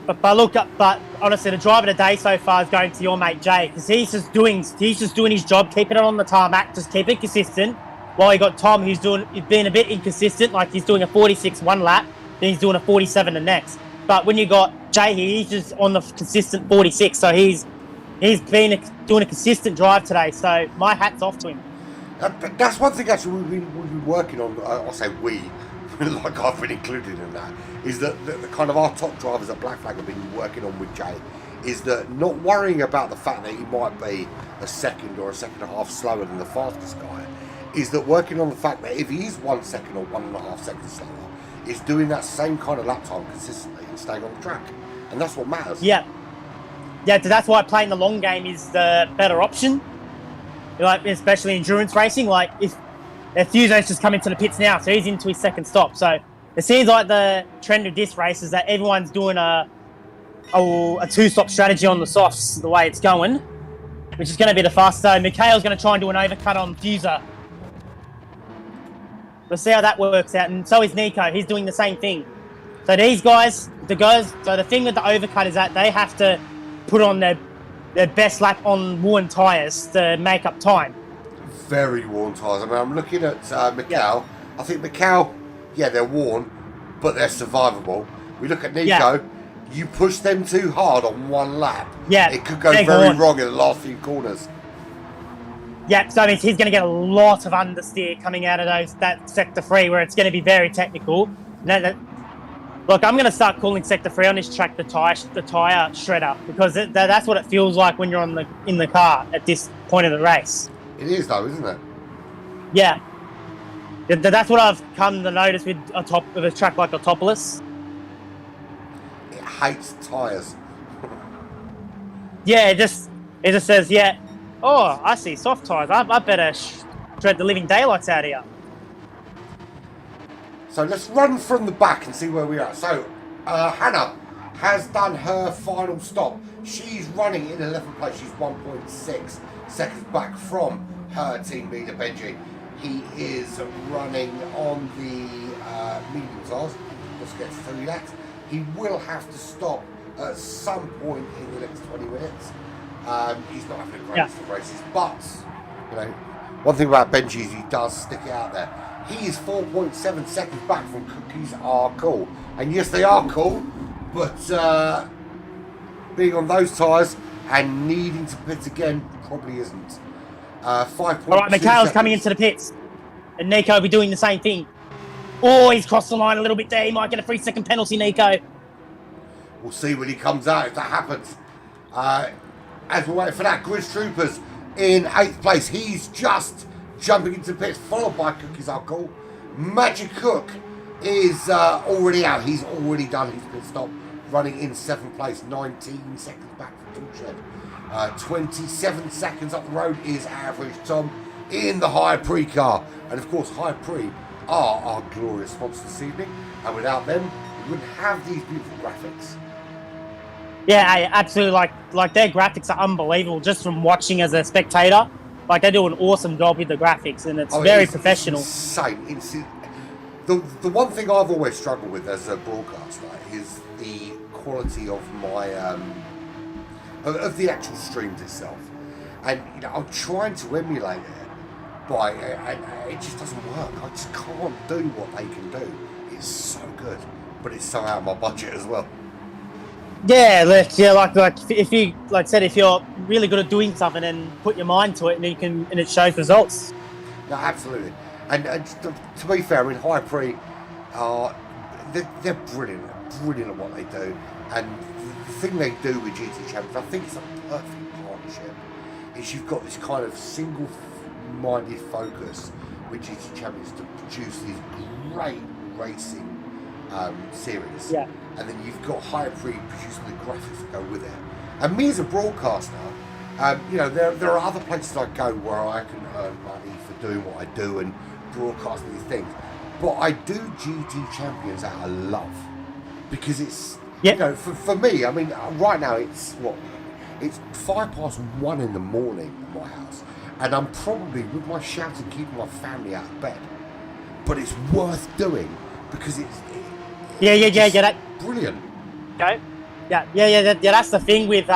[SPEAKER 3] But honestly, the driver of the day so far is going to your mate Jay, because he's just doing his job, keeping it on the tarmac, just keep it consistent. While you got Tom, who's being a bit inconsistent, like he's doing a 46 one lap, then he's doing a 47 the next. But when you got Jay here, he's just on the consistent 46, so he's been doing a consistent drive today. So my hat's off to him.
[SPEAKER 2] That's one thing actually we've been working on. I'll say we, like I've been included in that, is that the kind of our top drivers at Black Flag have been working on with Jay, is that not worrying about the fact that he might be a second or a second and a half slower than the fastest guy, is that working on the fact that if he is 1 second or 1.5 seconds slower, is doing that same kind of lap time consistently and staying on the track, and that's what matters.
[SPEAKER 3] Yeah, that's why playing the long game is the better option. Like, especially endurance racing, like if Fuzo's just come into the pits now, so he's into his second stop. So it seems like the trend of this race is that everyone's doing a two-stop strategy on the softs, the way it's going, which is going to be the fastest. So Mikhail's going to try and do an overcut on Fuser. We'll see how that works out. And so is Nico. He's doing the same thing. So these guys, so the thing with the overcut is that they have to put on their best lap on worn tyres to make up time.
[SPEAKER 2] Very worn tyres. I mean, I'm looking at Mikhail. Yeah. I think Mikhail, they're worn, but they're survivable. We look at Nico. Yeah. You push them too hard on one lap. Yeah, it could go very wrong in the last few corners.
[SPEAKER 3] Yeah, so that means he's going to get a lot of understeer coming out of that sector 3, where it's going to be very technical. Look, I'm going to start calling sector 3 on this track the tire shredder, because that's what it feels like when you're in the car at this point of the race.
[SPEAKER 2] It is though, isn't it?
[SPEAKER 3] Yeah. That's what I've come to notice with a track like Autopolis.
[SPEAKER 2] It hates tyres.
[SPEAKER 3] Yeah, it just says, yeah, oh, I see soft tyres. I better shred the living daylights out of here.
[SPEAKER 2] So let's run from the back and see where we are. So Hannah has done her final stop. She's running in 11th place. She's 1.6 seconds back from her team leader, Benji. He is running on the medium tyres. Let's get through that. He will have to stop at some point in the next 20 minutes. He's not having a great of races, but you know, one thing about Benji is he does stick it out there. He is 4.7 seconds back from Cookies Are Cool, and yes, they are cool, but being on those tyres and needing to pit again probably isn't. 5.2
[SPEAKER 3] All right, Mikhail's coming into the pits, and Nico will be doing the same thing. Oh, he's crossed the line a little bit there. He might get a 3-second penalty, Nico.
[SPEAKER 2] We'll see when he comes out if that happens. As we wait for that, Grizz Troopers in 8th place. He's just jumping into the pits, followed by Cookies Are Cool. Magic Cook is already out. He's already done his pit stop, running in 7th place, 19 seconds back from Toolshed. 27 seconds up the road is Average Tom in the HyPrix car. And of course, HyPrix are our glorious sponsor this evening. And without them, we wouldn't have these beautiful graphics.
[SPEAKER 3] Yeah, absolutely. Like their graphics are unbelievable just from watching as a spectator. Like they do an awesome job with the graphics, and it's very professional.
[SPEAKER 2] It's insane. The one thing I've always struggled with as a broadcaster is the quality of my of the actual streams itself, and you know I'm trying to emulate it, but it just doesn't work. I just can't do what they can do. It's so good, but it's so out of my budget as well.
[SPEAKER 3] Yeah, like if you if you're really good at doing something and put your mind to it, and it shows results.
[SPEAKER 2] No, absolutely. And to be fair, I mean, HyPrix they're brilliant at what they do. And the thing they do with GT Champions, I think it's a perfect partnership, is you've got this kind of single-minded focus with GT Champions to produce these great racing series. Yeah. And then you've got HyPrix producing the graphics that go with it. And me as a broadcaster, you know, there are other places I go where I can earn money for doing what I do and broadcasting these things. But I do GT Champions out of love. Because it's, you know, for me, I mean, right now it's 1:05 in the morning at my house. And I'm probably, with my shouting, keeping my family out of bed. But it's worth doing because it's that brilliant.
[SPEAKER 3] Okay. Yeah. That's the thing with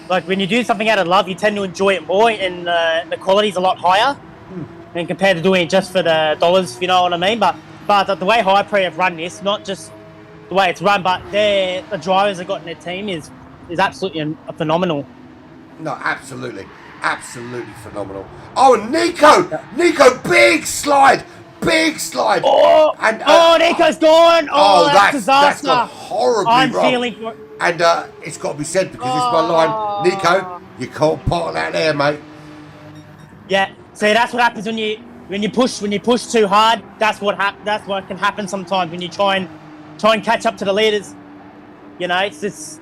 [SPEAKER 3] like when you do something out of love, you tend to enjoy it more, and the quality's a lot higher than compared to doing it just for the dollars, if you know what I mean. But the way HyPrix have run this, not just the way it's run, but the drivers they've got in their team is absolutely phenomenal.
[SPEAKER 2] No, absolutely phenomenal. Oh, Nico, big slide.
[SPEAKER 3] Oh, and Nico's gone. Oh, that's disaster.
[SPEAKER 2] That's gone horribly wrong.
[SPEAKER 3] Feeling for it.
[SPEAKER 2] And it's got to be said because it's my line. Nico, you can't pot out there, mate.
[SPEAKER 3] Yeah. See, that's what happens when you push too hard. That's what can happen sometimes when you try and catch up to the leaders. You know, that's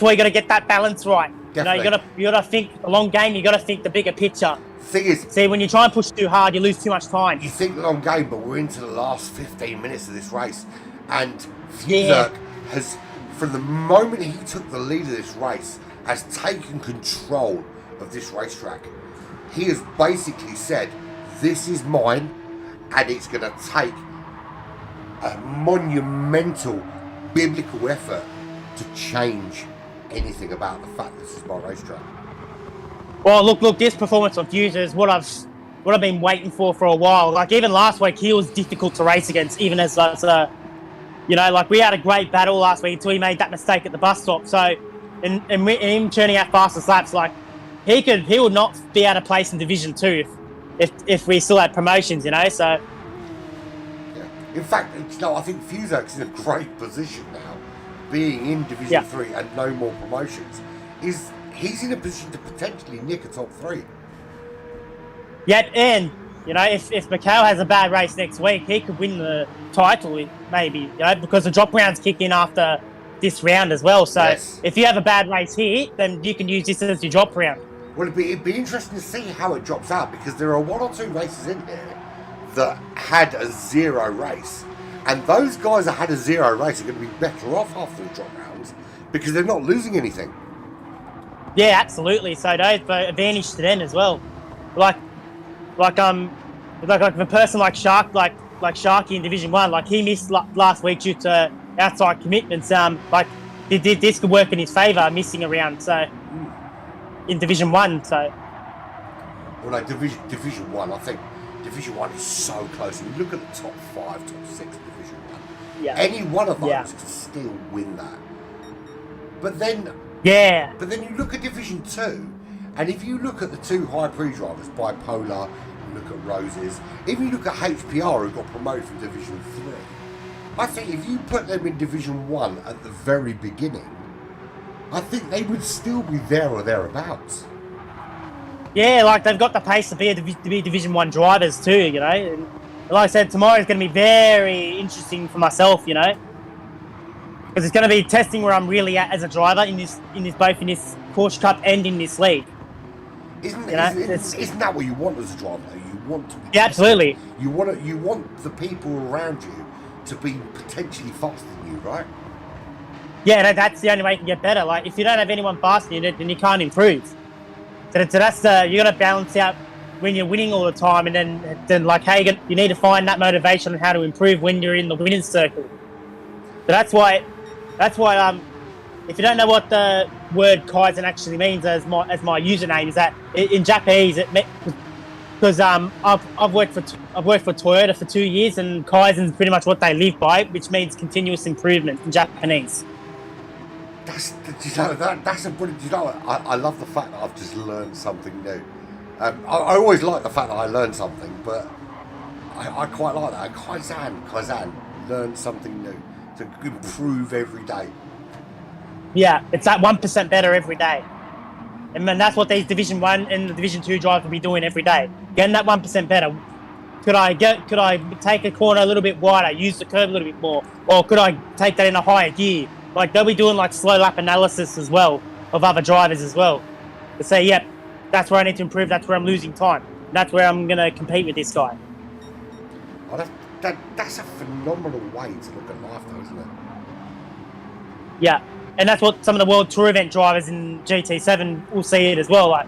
[SPEAKER 3] why you got to get that balance right. Definitely. You know, you got to think the long game. You got to think the bigger picture.
[SPEAKER 2] Thing is,
[SPEAKER 3] see, when you try and push too hard, you lose too much time.
[SPEAKER 2] You think long game, but we're into the last 15 minutes of this race, and Fuzak has, from the moment he took the lead of this race, has taken control of this racetrack. He has basically said, "This is mine," and it's going to take a monumental biblical effort to change anything about the fact that this is my racetrack.
[SPEAKER 3] Well, look, this performance of Fuse is what I've been waiting for a while. Like, even last week, he was difficult to race against, even as you know, like, we had a great battle last week until he made that mistake at the bus stop. So, and him turning out fastest laps, like, he would not be out of place in Division 2 if we still had promotions, you know, so.
[SPEAKER 2] Yeah. In fact, you know, I think Fuzak's in a great position now, being in Division 3 and no more promotions, he's in a position to potentially nick a top 3.
[SPEAKER 3] Yeah, and You know, if Mikhail has a bad race next week, he could win the title, maybe, you know, because the drop rounds kick in after this round as well. So
[SPEAKER 2] Yes.
[SPEAKER 3] if you have a bad race here, then you can use this as your drop round.
[SPEAKER 2] Well, it'd be interesting to see how it drops out, because there are 1 or 2 races in here that had a 0 race. And those guys that had a 0 race are going to be better off after the drop rounds because they're not losing anything.
[SPEAKER 3] Yeah, absolutely. So those are advantage to them as well. Like a person like Sharky in Division 1, like he missed last week due to outside commitments. Like this could work in his favour, missing a round. So in Division 1, so.
[SPEAKER 2] Well, no, Division 1, I think Division 1 is so close. If you look at the top 5, top 6 in Division 1, any one of those could still win that. But then you look at Division 2, and if you look at the 2 HyPrix drivers, Bipolar, you look at Roses, if you look at HPR, who got promoted from Division 3, I think if you put them in Division 1 at the very beginning, I think they would still be there or thereabouts.
[SPEAKER 3] Yeah, like they've got the pace to be Division 1 drivers too, you know. And like I said, tomorrow is going to be very interesting for myself, you know, because it's going to be testing where I'm really at as a driver in this both in this Porsche Cup and in this league.
[SPEAKER 2] Isn't that what you want as a driver? You want to be
[SPEAKER 3] absolutely.
[SPEAKER 2] You want the people around you to be potentially faster than you, right?
[SPEAKER 3] Yeah, that's the only way you can get better. Like if you don't have anyone faster than you, then you can't improve. So that's you got to balance out when you're winning all the time, and then like hey, you need to find that motivation on how to improve when you're in the winning circle. So that's why if you don't know what the word Kaizen actually means as my username, is that in Japanese it meant, because I've worked for Toyota for 2 years, and Kaizen is pretty much what they live by, which means continuous improvement in Japanese.
[SPEAKER 2] That's a brilliant. You know, I love the fact that I've just learned something new. I always like the fact that I learned something, but I quite like that. Kaizen, learn something new to improve every day.
[SPEAKER 3] Yeah, it's that 1% better every day, and then that's what these Division 1 and the Division 2 drivers will be doing every day, getting that 1% better. Could I take a corner a little bit wider, use the curve a little bit more, or could I take that in a higher gear? Like they'll be doing like slow lap analysis as well of other drivers as well to say, yep, that's where I need to improve. That's where I'm losing time. That's where I'm going to compete with this guy.
[SPEAKER 2] Oh, that's a phenomenal way to look at life, though, isn't it?
[SPEAKER 3] Yeah, and that's what some of the World Tour event drivers in GT7 will see it as well. Like,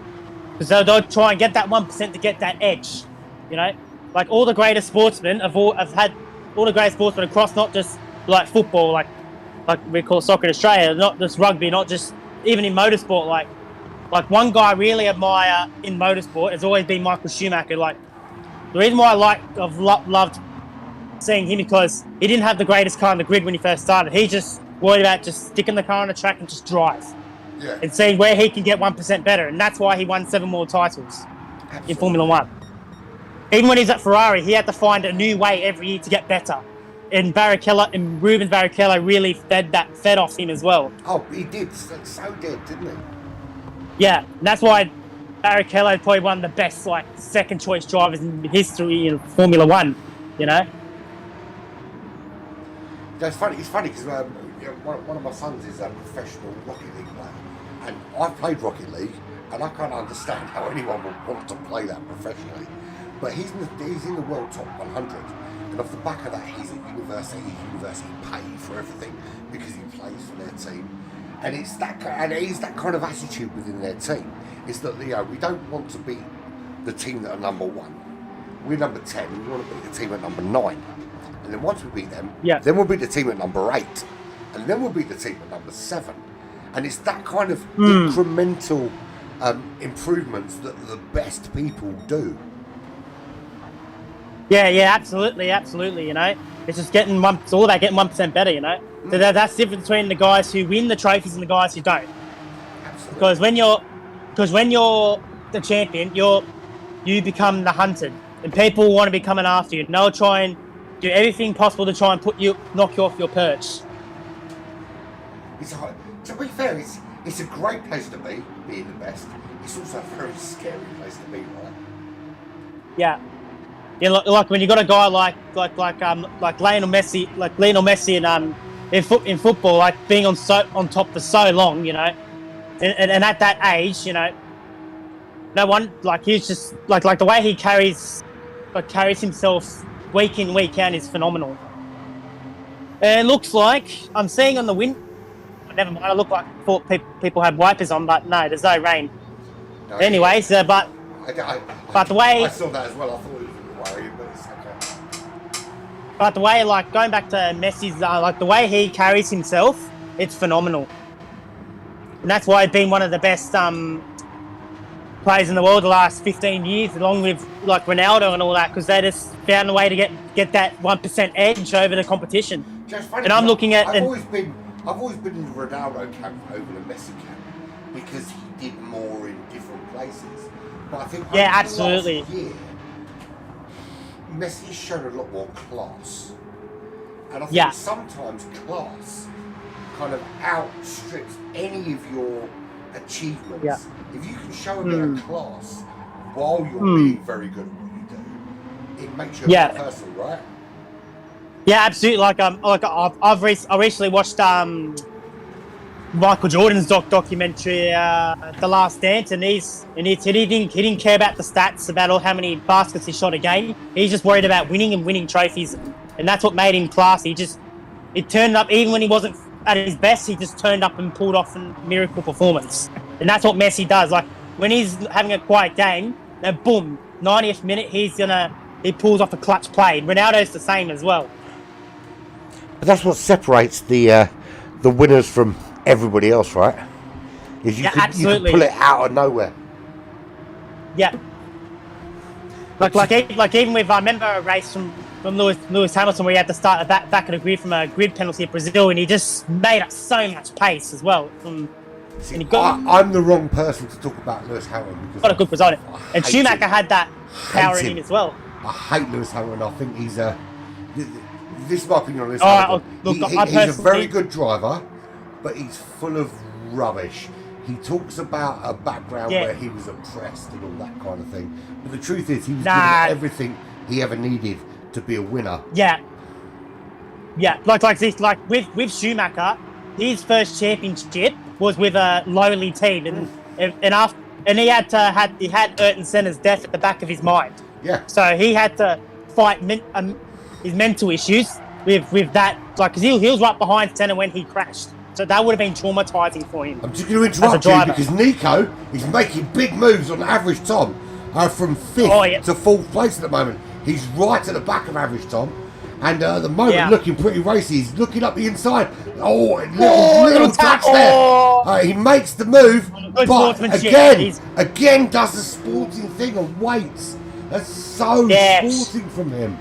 [SPEAKER 3] because they'll try and get that 1% to get that edge. You know, like all the greatest sportsmen have had all the great sportsmen across, not just like football, like we call soccer in Australia, not just rugby, not just even in motorsport. Like one guy I really admire in motorsport has always been Michael Schumacher. Like the reason why I've loved seeing him, because he didn't have the greatest car on the grid when he first started. He just worried about just sticking the car on the track and just drive.
[SPEAKER 2] Yeah.
[SPEAKER 3] And seeing where he can get 1% better, and that's why he won 7 more titles. Absolutely. In Formula 1. Even when he's at Ferrari, he had to find a new way every year to get better. And Rubens Barrichello really fed off him as well.
[SPEAKER 2] Oh, he did. So did, didn't he?
[SPEAKER 3] Yeah, and that's why Barrichello is probably one of the best second choice drivers in history in Formula 1. You know.
[SPEAKER 2] It's funny because one of my sons is a professional Rocket League player, and I've played Rocket League, and I can't understand how anyone would want to play that professionally. But he's in the world top 100. And off the back of that, he's at university paid for everything because he plays for their team. And it's that kind of attitude within their team. It's that we don't want to beat the team that are number 1. We're number 10. We want to beat the team at number 9. And then once we beat them, then we'll beat the team at number 8. And then we'll beat the team at number 7. And it's that kind of incremental improvements that the best people do.
[SPEAKER 3] Yeah, absolutely. You know, it's just it's all about getting 1% better. You know, so that's the difference between the guys who win the trophies and the guys who don't. Absolutely. Because when you're the champion, you become the hunted, and people want to be coming after you. And they'll try and do everything possible to try and knock you off your perch.
[SPEAKER 2] To be fair, it's a great place to be, being the best. It's also a very scary place to be, right?
[SPEAKER 3] Yeah. Yeah, like when you got a guy like Lionel Messi and in football, like being on top for so long, you know, and at that age, you know, no one like he's just like the way he carries himself week in week out is phenomenal. And it looks like I'm seeing on the wind. Never mind. I thought people had wipers on, but no, there's no rain.
[SPEAKER 2] No,
[SPEAKER 3] Anyways, but the way
[SPEAKER 2] I saw that as well. I thought it was worrying, but it's okay.
[SPEAKER 3] But the way, like, going back to Messi's, like, the way he carries himself, it's phenomenal. And that's why he's been one of the best players in the world the last 15 years, along with, like, Ronaldo and all that, because they just found a way to get that 1% edge over the competition.
[SPEAKER 2] Funny,
[SPEAKER 3] and I'm looking at...
[SPEAKER 2] I've always been in the Ronaldo camp over the Messi camp, because he did more in different places. But I think
[SPEAKER 3] absolutely.
[SPEAKER 2] Last year, Messi has shown a lot more class. And I think sometimes class kind of outstrips any of your achievements.
[SPEAKER 3] Yeah.
[SPEAKER 2] If you can show a bit of class while you're being very good at what you do, it makes you a better person, right?
[SPEAKER 3] Yeah, absolutely. Like I recently watched Michael Jordan's documentary, The Last Dance, and he didn't care about the stats about how many baskets he shot a game. He's just worried about winning trophies, and that's what made him classy. He turned up even when he wasn't at his best. He just turned up and pulled off a miracle performance, and that's what Messi does. Like when he's having a quiet game, then boom, 90th minute he pulls off a clutch play. Ronaldo's the same as well.
[SPEAKER 2] But that's what separates the winners from everybody else, right? Is you can pull it out of nowhere.
[SPEAKER 3] Yeah. Like even with I remember a race from Lewis Hamilton where he had to start back of the grid from a grid penalty at Brazil, and he just made up so much pace as well.
[SPEAKER 2] See, I'm the wrong person to talk about Lewis Hamilton because
[SPEAKER 3] got a good result. And Schumacher had that power in him as well.
[SPEAKER 2] I hate Lewis Hamilton. I think he's this is my opinion on Lewis
[SPEAKER 3] Hamilton.
[SPEAKER 2] He's a very good driver, but he's full of rubbish. He talks about a background where he was oppressed and all that kind of thing. But the truth is, he was given everything he ever needed to be a winner.
[SPEAKER 3] Yeah. Like with Schumacher, his first championship was with a lowly team, and he had Ayrton Senna's death at the back of his mind.
[SPEAKER 2] Yeah.
[SPEAKER 3] So he had to fight his mental issues with that, like, because he was right behind Senna when he crashed. So that would have been traumatizing for him.
[SPEAKER 2] I'm just going to interrupt you because Nico is making big moves on Average Tom from 5th to 4th place at the moment. He's right at the back of Average Tom. And at the moment, looking pretty racy. He's looking up the inside. Little touch there. He makes the move, but again does the sporting thing and waits. That's so sporting from him.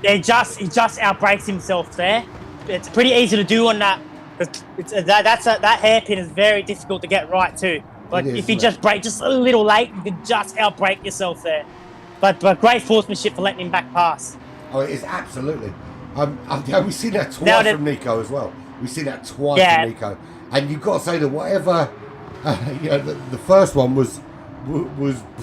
[SPEAKER 3] Yeah, he just outbrakes himself there. It's pretty easy to do on that. That hairpin is very difficult to get right too. Like if you just brake just a little late, you can just outbrake yourself there. But great sportsmanship for letting him back pass.
[SPEAKER 2] Oh, it is absolutely. We've seen that twice from Nico as well. We've seen that twice from Nico, and you've got to say that whatever, the first one was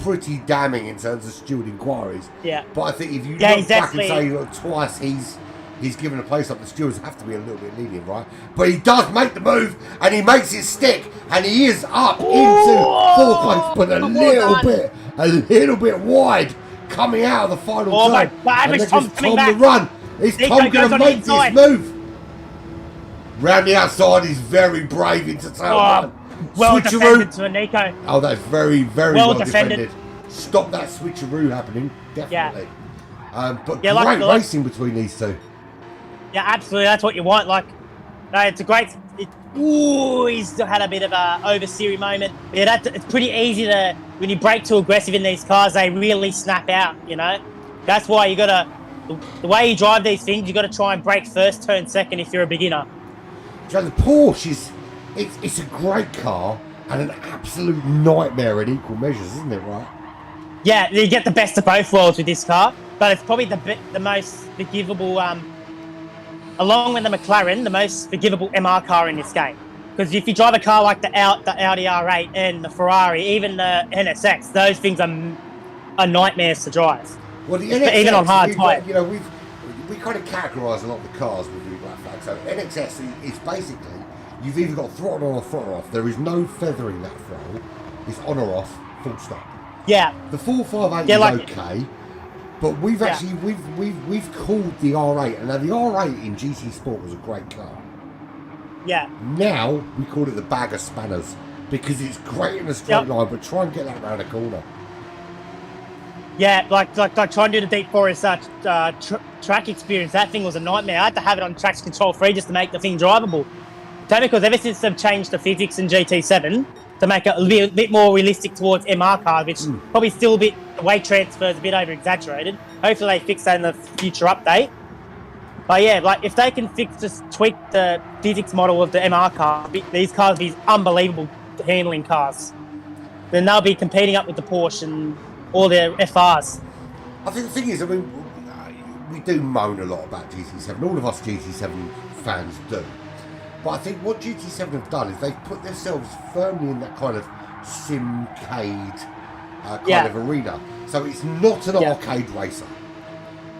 [SPEAKER 2] pretty damning in terms of steward inquiries.
[SPEAKER 3] Yeah.
[SPEAKER 2] But I think if you look back and say twice he's given a place up, the stewards have to be a little bit lenient, right? But he does make the move, and he makes it stick, and he is up into 4th place, but a little bit wide coming out of the final turn. And then Tom the run. Is Tom going to make this move? Round the outside, he's very brave into tail run.
[SPEAKER 3] Well defended to Nico.
[SPEAKER 2] Oh, that's very, very well defended. Stop that switcheroo happening, definitely. But great racing between these two.
[SPEAKER 3] Yeah, absolutely. That's what you want. Like, no, it's a great. He's had a bit of a oversteering moment. Yeah, it's pretty easy to when you brake too aggressive in these cars, they really snap out. You know, that's why you gotta. The way you drive these things, you got to try and brake first, turn second if you're a beginner.
[SPEAKER 2] So the Porsche it's a great car and an absolute nightmare in equal measures, isn't it? Right?
[SPEAKER 3] Yeah, you get the best of both worlds with this car, but it's probably the most forgivable. Along with the McLaren, the most forgivable MR car in this game. Because if you drive a car like the Audi R8 and the Ferrari, even the NSX, those things are nightmares to drive.
[SPEAKER 2] Well, the NXS,
[SPEAKER 3] even on hard tyre.
[SPEAKER 2] You know, we kind of categorise a lot of the cars with the black flag. So NXS is basically you've either got throttle on or throttle off. There is no feathering that throttle. It's on or off, full stop.
[SPEAKER 3] Yeah.
[SPEAKER 2] The 458 is okay, but we've actually we've called the R8, and now the R8 in GT Sport was a great car.
[SPEAKER 3] Yeah.
[SPEAKER 2] Now we call it the bag of spanners because it's great in a straight line, but try and get that round a corner.
[SPEAKER 3] Yeah, like try and do the Deep Forest track experience. That thing was a nightmare. I had to have it on traction control free just to make the thing drivable. Because ever since they've changed the physics in GT7 to make it a bit more realistic towards MR cars, which probably still a bit, the weight transfer is a bit over exaggerated. Hopefully they fix that in the future update. But yeah, like if they can just tweak the physics model of the MR car, these cars will be unbelievable handling cars. Then they'll be competing up with the Porsche and all their FRs.
[SPEAKER 2] I think the thing is, I mean, we do moan a lot about GT7. All of us GT7 fans do. But I think what GT7 have done is they've put themselves firmly in that kind of simcade kind of arena. So it's not an arcade racer,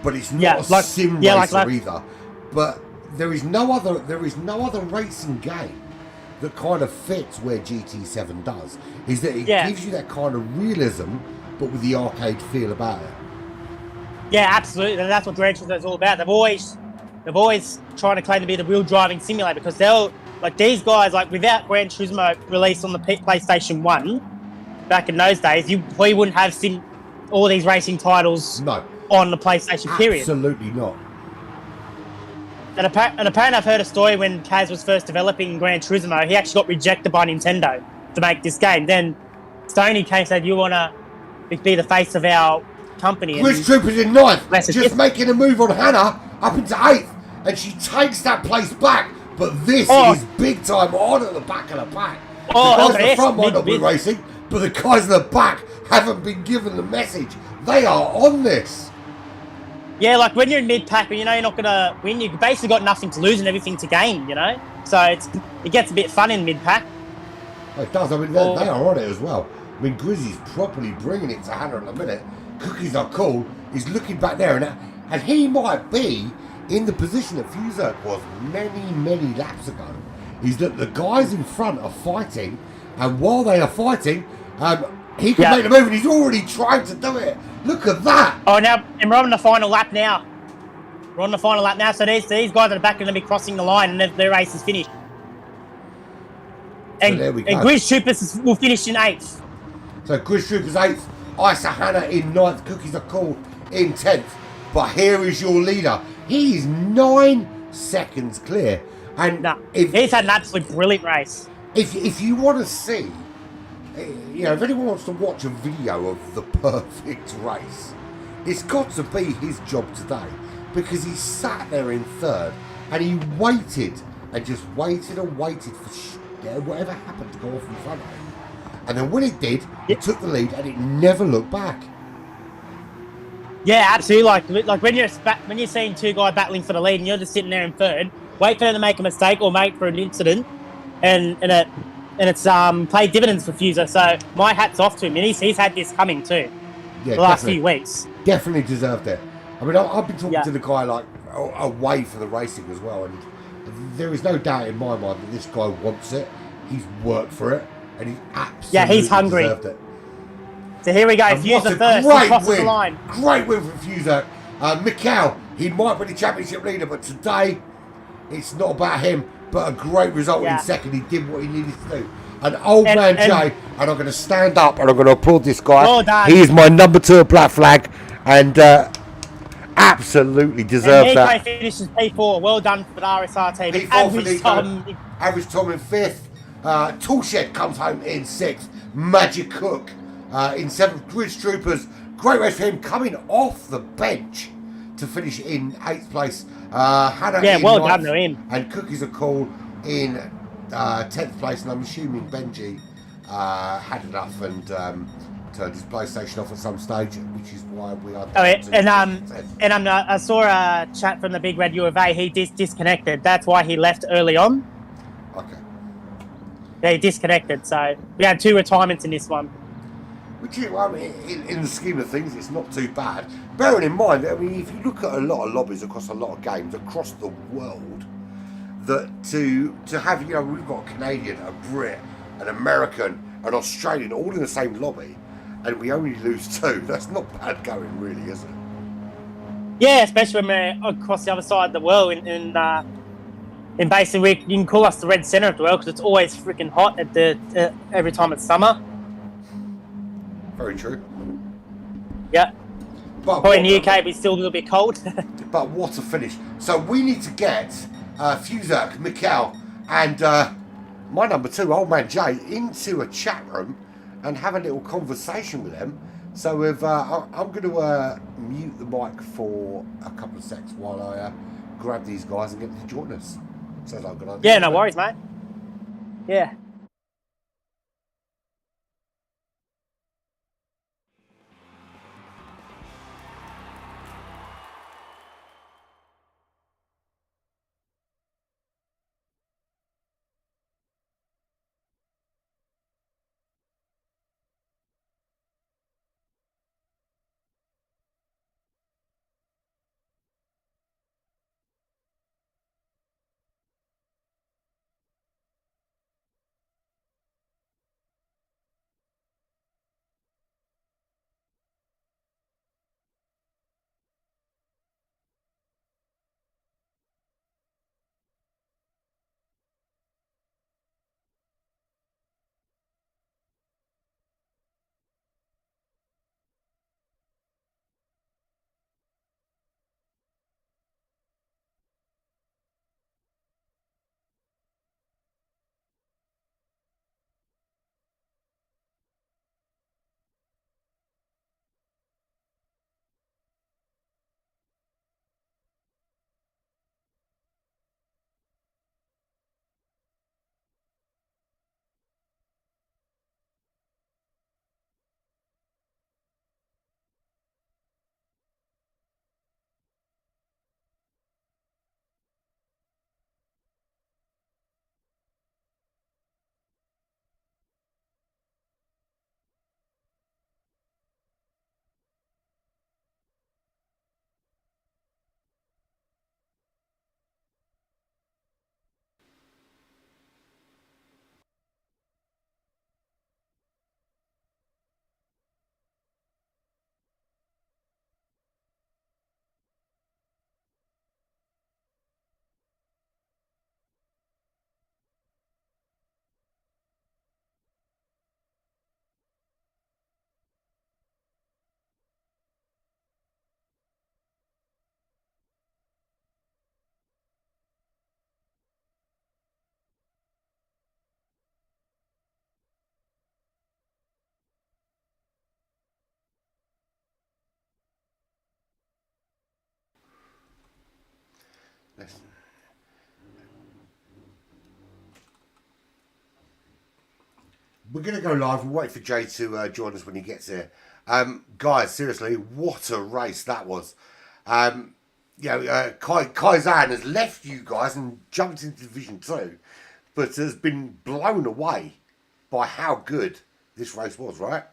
[SPEAKER 2] but it's not a sim racer either. But there is no other racing game that kind of fits where GT7 does. Is that it gives you that kind of realism, but with the arcade feel about it.
[SPEAKER 3] Yeah, absolutely. And that's what Gran Turismo is all about. They've always trying to claim to be the real driving simulator because they'll, like these guys, like without Gran Turismo released on the PlayStation 1 back in those days, we wouldn't have all these racing titles on the PlayStation period.
[SPEAKER 2] Absolutely not.
[SPEAKER 3] And apparently I've heard a story when Kaz was first developing Gran Turismo, he actually got rejected by Nintendo to make this game. Then Stoney came and said, you want to be the face of our company.
[SPEAKER 2] Grid Troopers in 9th, just making a move on Hannah up into 8th, and she takes that place back. But this is big time on at the back of the pack. The guys at the front might not be racing, but the guys in the back haven't been given the message. They are on this.
[SPEAKER 3] Yeah, like when you're in mid-pack, when you know you're not going to win, you've basically got nothing to lose and everything to gain, you know? So it gets a bit fun in mid-pack.
[SPEAKER 2] It does. I mean, they are on it as well. I mean, Grizzy's properly bringing it to Hannah in a minute. Cookies are cool. He's looking back there, and he might be in the position that Fuzerk was many laps ago. Is that the guys in front are fighting, and while they are fighting, he can make the move, and he's already trying to do it. Look at that!
[SPEAKER 3] Oh, now, and we're on the final lap now. We're on the final lap now, so these guys at the back are going to be crossing the line, and their race is finished. And,
[SPEAKER 2] so there we go.
[SPEAKER 3] And Grizz Troopers will finish in 8th.
[SPEAKER 2] So Grizz Troopers 8th, Isa Hannah in 9th, Cookies are cool in 10th. But here is your leader. He's 9 seconds clear. And
[SPEAKER 3] he's had an absolutely brilliant race.
[SPEAKER 2] If you want to see, you know, if anyone wants to watch a video of the perfect race, it's got to be his job today. Because he sat there in 3rd and he waited and just waited and waited for whatever happened to go off in front of him. And then when it did, he took the lead and it never looked back.
[SPEAKER 3] Yeah, absolutely. Like when you're seeing two guys battling for the lead and you're just sitting there in 3rd, wait for them to make a mistake or make for an incident, and it's paid dividends for Fuser. So my hat's off to him, and he's had this coming too.
[SPEAKER 2] Yeah,
[SPEAKER 3] the last few weeks.
[SPEAKER 2] Definitely deserved it. I mean, I've been talking to the guy like away from the racing as well, and there is no doubt in my mind that this guy wants it. He's worked for it, and he absolutely
[SPEAKER 3] he's hungry.
[SPEAKER 2] Deserved it.
[SPEAKER 3] So here we go. Fuser first. He crosses the line.
[SPEAKER 2] Great win from Fuser. Mikkel, he might be the championship leader, but today it's not about him. But a great result in 2nd. He did what he needed to do. And old man Jay, and I'm going to stand up and I'm going to applaud this guy.
[SPEAKER 3] Well done.
[SPEAKER 2] He is my number 2 at Black Flag, and absolutely deserved that.
[SPEAKER 3] Nico finishes P4. Well done for the RSR team.
[SPEAKER 2] P4 for Nico. Average Tom in 5th. Toolshed comes home in 6th. Magic Cook in 7th. Grizz Troopers. Great race for him coming off the bench to finish in 8th place. Hannah in
[SPEAKER 3] well
[SPEAKER 2] 9th,
[SPEAKER 3] done to him.
[SPEAKER 2] And Cookies are cool in 10th place, and I'm assuming Benji had enough and turned his PlayStation off at some stage, which is why we are.
[SPEAKER 3] I saw a chat from the Big Red U of A. He disconnected. That's why he left early on.
[SPEAKER 2] Okay.
[SPEAKER 3] Yeah, he disconnected. So we had 2 retirements in this one.
[SPEAKER 2] Which is, I mean, in the scheme of things, it's not too bad. Bearing in mind, I mean, if you look at a lot of lobbies across a lot of games across the world, that to have, you know, we've got a Canadian, a Brit, an American, an Australian, all in the same lobby, and we only lose 2. That's not bad going, really, is it?
[SPEAKER 3] Yeah, especially when we're across the other side of the world in basically, you can call us the red center of the world because it's always freaking hot at the every time it's summer.
[SPEAKER 2] Very true.
[SPEAKER 3] Yeah.
[SPEAKER 2] But
[SPEAKER 3] Probably in the UK, it'd be still a little bit cold.
[SPEAKER 2] But what a finish. So we need to get Fuzak, Mikkel, and my number 2, old man Jay, into a chat room and have a little conversation with them. So if, I'm going to mute the mic for a couple of seconds while I grab these guys and get them to join us. Sounds like a good idea.
[SPEAKER 3] Yeah, no worries, mate. Yeah.
[SPEAKER 2] Listen. We're going to go live. We'll wait for Jay to join us when he gets here. Guys, seriously, what a race that was. Kaizan has left you guys and jumped into Division 2, but has been blown away by how good this race was, right?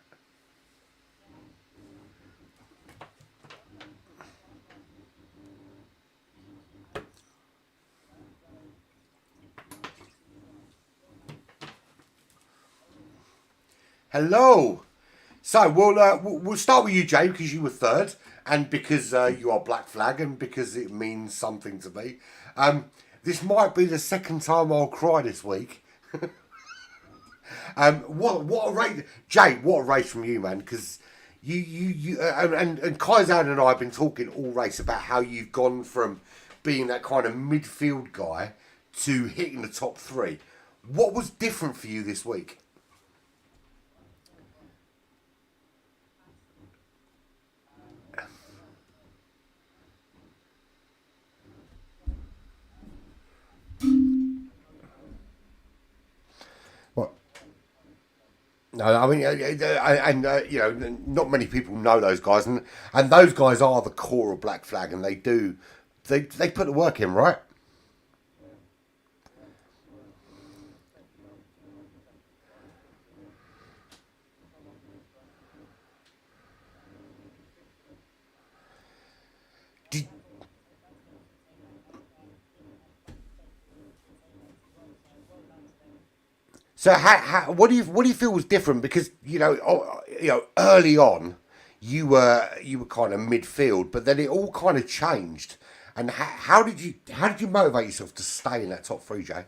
[SPEAKER 2] Hello. So we'll start with you, Jay, because you were 3rd, and because you are Black Flag, and because it means something to me. This might be the 2nd time I'll cry this week. What a race, Jay! What a race from you, man! Because you and Kaizan and I have been talking all race about how you've gone from being that kind of midfield guy to hitting the top 3. What was different for you this week? No, I mean, you know, not many people know those guys, and those guys are the core of Black Flag, and they put the work in, right? So what do you feel was different? Because early on, you were kind of midfield, but then it all kind of changed. And how did you motivate yourself to stay in that top three, Jay?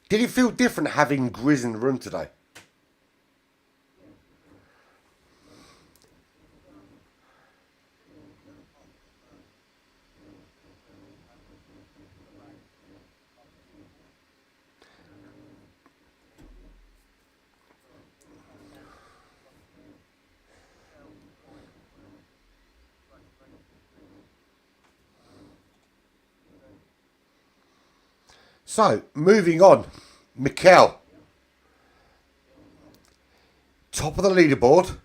[SPEAKER 2] Did it feel different having Grizz in the room today? So, moving on. Mikel. Top of the leaderboard.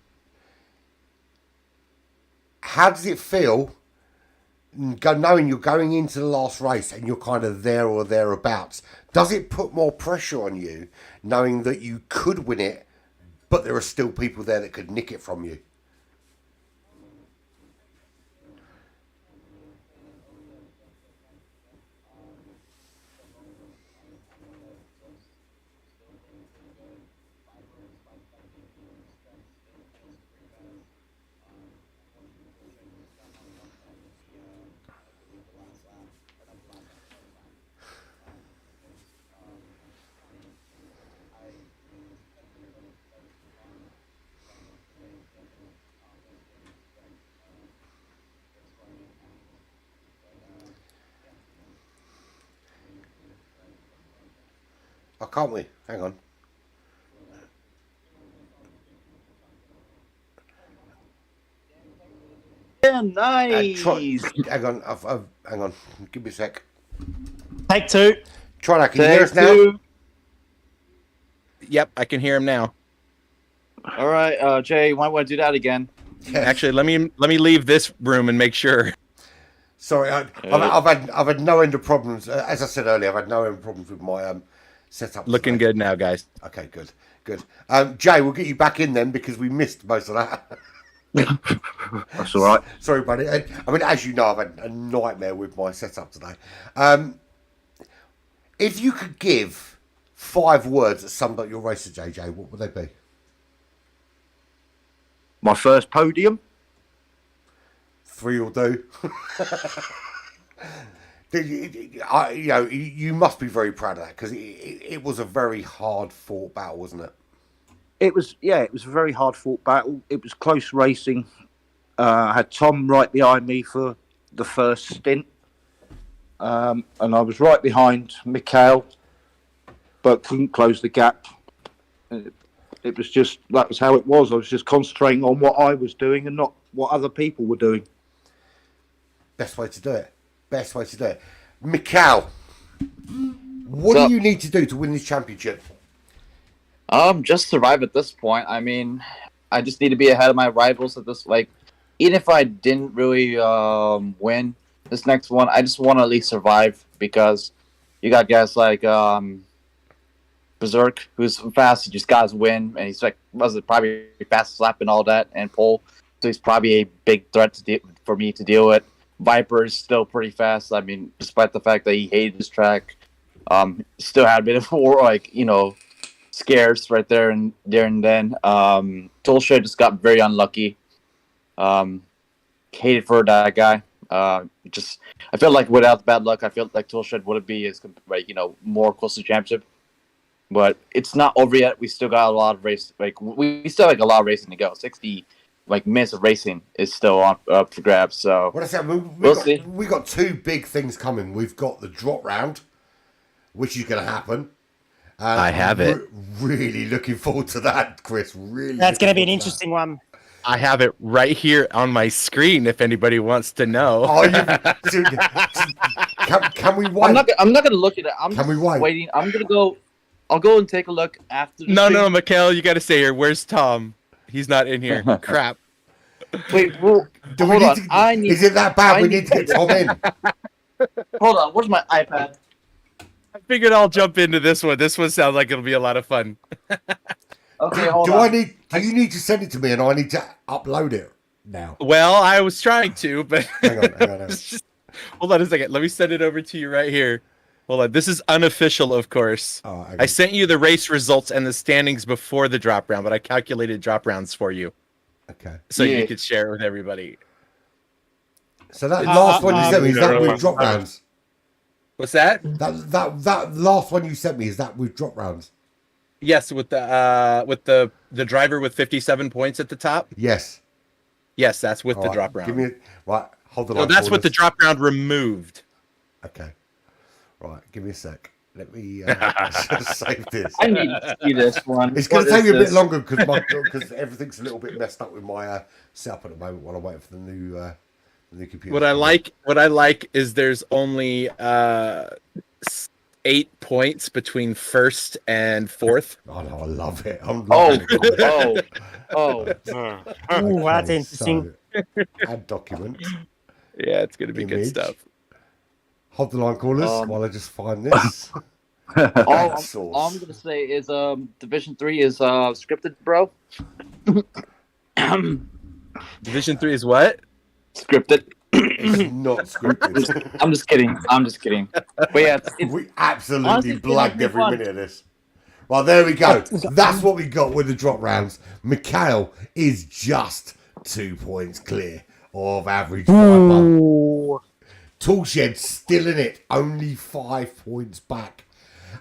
[SPEAKER 2] How does it feel knowing you're going into the last race and you're kind of there or thereabouts? Does it put more pressure on you knowing that you could win it, but there are still people there that could nick it from you? Oh, can't we? Hang on.
[SPEAKER 4] Yeah, nice.
[SPEAKER 2] Hang on. Hang on. Give me a sec.
[SPEAKER 3] Take two.
[SPEAKER 2] Try that. Can you hear us now?
[SPEAKER 5] Yep, I can hear him now.
[SPEAKER 4] All right, Jay, you might want to do that again.
[SPEAKER 2] Yes.
[SPEAKER 5] Actually, let me leave this room and make sure.
[SPEAKER 2] Sorry, I've had no end of problems. As I said earlier, I've had no end of problems with my setup.
[SPEAKER 5] Looking good now, guys.
[SPEAKER 2] Okay, good. Jay, we'll get you back in then because we missed most of that.
[SPEAKER 4] That's all right.
[SPEAKER 2] Sorry, buddy. I mean, as you know, I've had a nightmare with my setup today. If you could give 5 words that summed up your race to JJ, what would they be?
[SPEAKER 4] My first podium.
[SPEAKER 2] 3 will do. You must be very proud of that because it was a very hard fought battle, wasn't it?
[SPEAKER 4] It was a very hard fought battle. It was close racing. I had Tom right behind me for the first stint. And I was right behind Mikel, but couldn't close the gap. It was just, that was how it was. I was just concentrating on what I was doing and not what other people were doing.
[SPEAKER 2] Best way to do it. Mikel, what do you need to do to win this championship?
[SPEAKER 6] Just survive at this point. I mean, I just need to be ahead of my rivals at this. Like, even if I didn't really win this next one, I just want to at least survive because you got guys like Berserk, who's fast. He just got his win, and he's like probably fastest lap and all that, and pole. So he's probably a big threat for me to deal with. Viper is still pretty fast. I mean, despite the fact that he hated this track, still had a bit of scares right there and then. Toolshed just got very unlucky. Hated for that guy. I feel like without the bad luck, I feel like Toolshed would be more close to championship. But it's not over yet. We still got a lot of race. We still have a lot of racing to go. 60 minutes of racing is still up for grabs. So
[SPEAKER 2] what I said,
[SPEAKER 6] we'll see.
[SPEAKER 2] We got 2 big things coming. We've got the drop round, which is going to happen.
[SPEAKER 5] I have it.
[SPEAKER 2] Really looking forward to that, Chris. Really,
[SPEAKER 3] that's going to be an interesting one.
[SPEAKER 5] I have it right here on my screen. If anybody wants to know.
[SPEAKER 2] Oh, can we wait?
[SPEAKER 6] I'm not going to look at it. I'm
[SPEAKER 2] we wait?
[SPEAKER 6] Waiting. I'm going to go. I'll go and take a look after.
[SPEAKER 5] No, Mikel, you got to stay here. Where's Tom? He's not in here. Crap.
[SPEAKER 6] Wait, well, hold on.
[SPEAKER 2] Is it that bad? We need to get Tom in.
[SPEAKER 6] Hold on. Where's my iPad?
[SPEAKER 5] figured I'll jump into this one. This one sounds like it'll be a lot of fun.
[SPEAKER 6] Okay, hold
[SPEAKER 2] Do
[SPEAKER 6] on.
[SPEAKER 2] do you need to send it to me and I need to upload it now?
[SPEAKER 5] Well, I was trying to, but
[SPEAKER 2] Hang on.
[SPEAKER 5] hold on a second. Let me send it over to you right here. Hold on. This is unofficial, of course.
[SPEAKER 2] Oh,
[SPEAKER 5] I sent you the race results and the standings before the drop round, but I calculated drop rounds for you.
[SPEAKER 2] Okay.
[SPEAKER 5] So
[SPEAKER 6] Yeah.
[SPEAKER 5] you could share it with everybody.
[SPEAKER 2] So that last one you sent me, is that
[SPEAKER 7] yeah.
[SPEAKER 2] with drop rounds?
[SPEAKER 5] What's that?
[SPEAKER 2] That last one you sent me, is that with drop rounds?
[SPEAKER 5] Yes, with the driver with 57 points at the top.
[SPEAKER 2] Yes.
[SPEAKER 5] Yes, that's with
[SPEAKER 2] All
[SPEAKER 5] the
[SPEAKER 2] right,
[SPEAKER 5] drop round.
[SPEAKER 2] Give me right. Hold on.
[SPEAKER 5] No, that's with the drop round removed.
[SPEAKER 2] Okay. Right. Give me a sec. Let me just save this.
[SPEAKER 6] I need to see this one.
[SPEAKER 2] It's going
[SPEAKER 6] What
[SPEAKER 2] to take
[SPEAKER 6] is
[SPEAKER 2] me a bit
[SPEAKER 6] this?
[SPEAKER 2] longer because everything's a little bit messed up with my setup at the moment while I'm waiting for the new computer.
[SPEAKER 5] What I like is there's only 8 points between first and fourth.
[SPEAKER 2] Oh no, I love it. I'm
[SPEAKER 6] Oh,
[SPEAKER 2] loving it.
[SPEAKER 6] oh.
[SPEAKER 3] Ooh, that's
[SPEAKER 2] Okay,
[SPEAKER 3] interesting.
[SPEAKER 2] so, add document.
[SPEAKER 5] Yeah, it's gonna be good
[SPEAKER 2] Image.
[SPEAKER 5] stuff.
[SPEAKER 2] Hold the line, callers, while I just find this.
[SPEAKER 6] All
[SPEAKER 2] Source.
[SPEAKER 6] I'm gonna say is Division 3 is scripted, bro.
[SPEAKER 5] Division 3 is what?
[SPEAKER 6] Scripted.
[SPEAKER 2] It's not scripted.
[SPEAKER 6] I'm just kidding. But yeah, it's
[SPEAKER 2] We absolutely
[SPEAKER 6] honestly, it's
[SPEAKER 2] blagged
[SPEAKER 6] been
[SPEAKER 2] every
[SPEAKER 6] fun.
[SPEAKER 2] minute of this. Well, there we go. That's what we got with the drop rounds. Mikhail is just 2 points clear of average 5-1. Toolshed still in it, only 5 points back.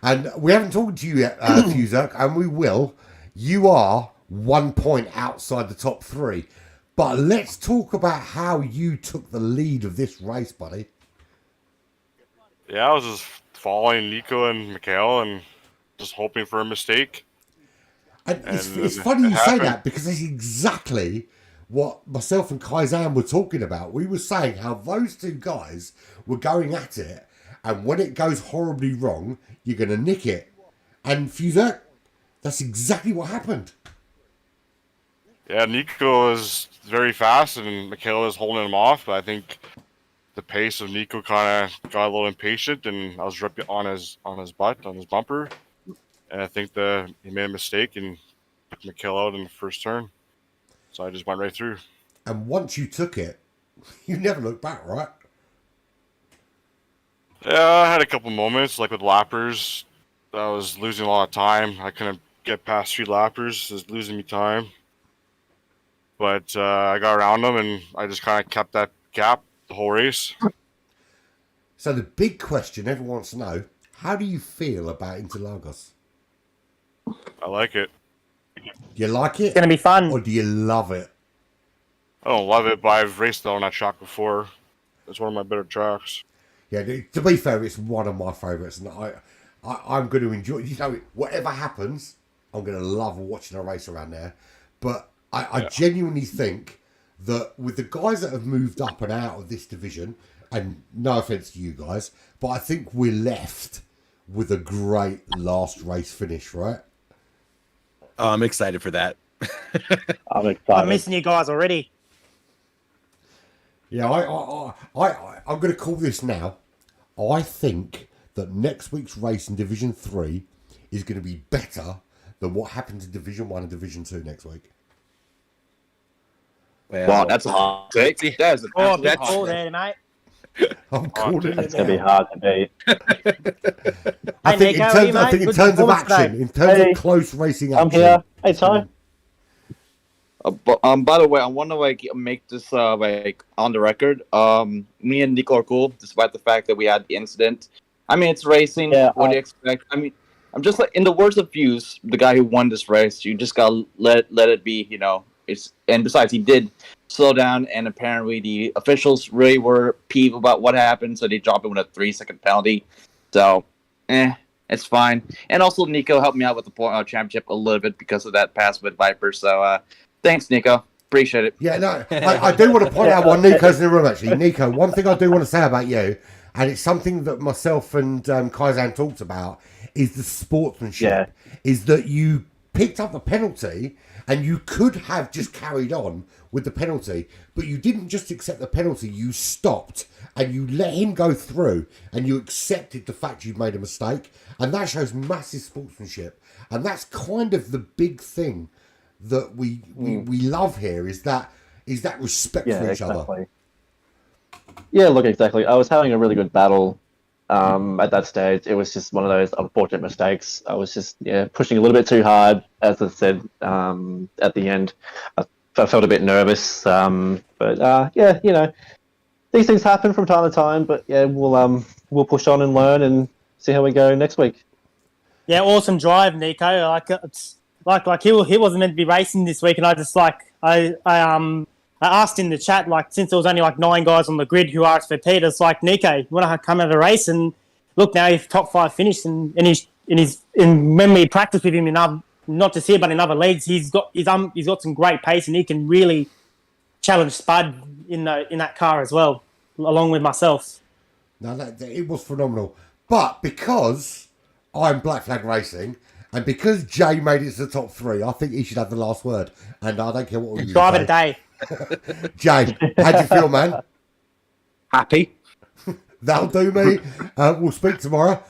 [SPEAKER 2] And we haven't talked to you yet, Fuzerk, and we will. You are 1 point outside the top 3. But let's talk about how you took the lead of this race, buddy.
[SPEAKER 7] Yeah, I was just following Nico and Mikhail and just hoping for a mistake.
[SPEAKER 2] And it's
[SPEAKER 7] And
[SPEAKER 2] funny
[SPEAKER 7] it
[SPEAKER 2] you say
[SPEAKER 7] happened.
[SPEAKER 2] that because it's exactly what myself and Kaizan were talking about. We were saying how those two guys were going at it, and when it goes horribly wrong, you're going to nick it. And Fuzerk, that's exactly what happened.
[SPEAKER 7] Yeah, Nico was very fast and Mikhail was holding him off, but I think the pace of Nico kind of got a little impatient and I was ripping on his butt, on his bumper. And I think he made a mistake and took Mikhail out in the first turn. So I just went right through.
[SPEAKER 2] And once you took it, you never looked back, right?
[SPEAKER 7] Yeah, I had a couple moments, like with lappers. I was losing a lot of time. I couldn't get past 3 lappers. It was losing me time. But I got around them, and I just kind of kept that gap the whole race.
[SPEAKER 2] So the big question everyone wants to know, how do you feel about Interlagos?
[SPEAKER 7] I like it.
[SPEAKER 2] Do you like it?
[SPEAKER 3] It's gonna be fun.
[SPEAKER 2] Or do you love it?
[SPEAKER 7] I don't love it, but I've raced on that track before. It's one of my better tracks.
[SPEAKER 2] Yeah, to be fair, it's one of my favourites, and I'm going to enjoy. You know, whatever happens, I'm going to love watching a race around there. But I genuinely think that with the guys that have moved up and out of this division, and no offence to you guys, but I think we're left with a great last race finish, right?
[SPEAKER 5] Oh, I'm excited for that.
[SPEAKER 4] I'm excited.
[SPEAKER 3] I'm missing you guys already.
[SPEAKER 2] Yeah, I'm going to call this now. I think that next week's race in Division 3 is going to be better than what happened in Division 1 and Division 2 next week.
[SPEAKER 6] wow, that's a hot take. That is an
[SPEAKER 3] Oh,
[SPEAKER 6] absolute
[SPEAKER 3] big
[SPEAKER 6] hot
[SPEAKER 3] call
[SPEAKER 6] take.
[SPEAKER 3] there, mate.
[SPEAKER 2] I'm calling it
[SPEAKER 4] It's going to be
[SPEAKER 2] now.
[SPEAKER 4] hard to beat.
[SPEAKER 2] I
[SPEAKER 3] Hey,
[SPEAKER 2] think
[SPEAKER 3] Nico,
[SPEAKER 2] in
[SPEAKER 3] how are
[SPEAKER 2] terms,
[SPEAKER 3] you,
[SPEAKER 2] I
[SPEAKER 3] mate?
[SPEAKER 2] think in
[SPEAKER 3] Good
[SPEAKER 2] terms of
[SPEAKER 3] performance
[SPEAKER 2] action,
[SPEAKER 3] today.
[SPEAKER 2] in terms
[SPEAKER 4] Hey.
[SPEAKER 2] of close racing
[SPEAKER 4] I'm
[SPEAKER 2] action,
[SPEAKER 4] here. Hey, Ty.
[SPEAKER 6] By the way, I want to make this on the record. Me and Nico are cool, despite the fact that we had the incident. I mean, it's racing.
[SPEAKER 4] Yeah,
[SPEAKER 6] What do you expect? I mean, I'm just like, in the words of Fuse, the guy who won this race. You just gotta let it be. You know, and besides, he did slow down, and apparently the officials really were peeved about what happened, so they dropped him with a 3-second penalty. So, it's fine. And also, Nico helped me out with the championship a little bit because of that pass with Viper. So, thanks, Nico. Appreciate it.
[SPEAKER 2] Yeah, no, I do want to point out while Nico's in the room, actually. Nico, one thing I do want to say about you, and it's something that myself and Kaizan talked about, is the sportsmanship.
[SPEAKER 4] Yeah.
[SPEAKER 2] Is that you picked up the penalty, And you could have just carried on with the penalty, but you didn't just accept the penalty. You stopped and you let him go through and you accepted the fact you've made a mistake. And that shows massive sportsmanship. And that's kind of the big thing that we love here is that respect for each other.
[SPEAKER 8] Yeah, look, exactly. I was having a really good battle at that stage. It was just one of those unfortunate mistakes. I was just pushing a little bit too hard, as I said at the end. I felt a bit nervous, but these things happen from time to time. But yeah, we'll push on and learn and see how we go next week.
[SPEAKER 3] Yeah, awesome drive, Nico. Like he wasn't meant to be racing this week, and I just I asked in the chat, since there was only 9 guys on the grid who RSVP'd, it's Nico, you want to come have a race? And look, now he's top 5 finished, and when we practice with him in not just here but in other leagues, he's got some great pace, and he can really challenge Spud in that car as well, along with myself.
[SPEAKER 2] No, it was phenomenal. But because I'm Black Flag Racing, and because Jay made it to the top 3, I think he should have the last word. And I don't care what we
[SPEAKER 3] drive a day.
[SPEAKER 2] Jay, how do you feel, man?
[SPEAKER 4] Happy.
[SPEAKER 2] That'll do me. We'll speak tomorrow.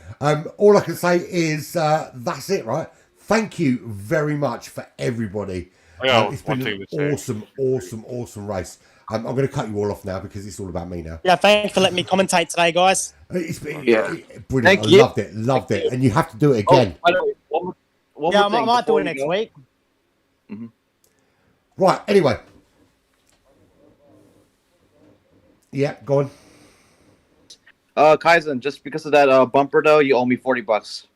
[SPEAKER 2] All I can say is that's it, right? Thank you very much for everybody. It's been an awesome race. I'm going to cut you all off now because it's all about me now.
[SPEAKER 3] Yeah, thanks for letting me commentate today, guys.
[SPEAKER 2] It's been brilliant.
[SPEAKER 6] Thank
[SPEAKER 2] I
[SPEAKER 6] you.
[SPEAKER 2] loved it. And you have to do it again.
[SPEAKER 6] By the way, one more
[SPEAKER 3] I
[SPEAKER 6] thing
[SPEAKER 3] might do
[SPEAKER 6] before
[SPEAKER 3] it
[SPEAKER 6] you
[SPEAKER 3] next
[SPEAKER 6] go.
[SPEAKER 3] week.
[SPEAKER 6] Mm-hmm.
[SPEAKER 2] Right, anyway. Yeah, go on.
[SPEAKER 6] Kaizen, just because of that bumper though, you owe me $40.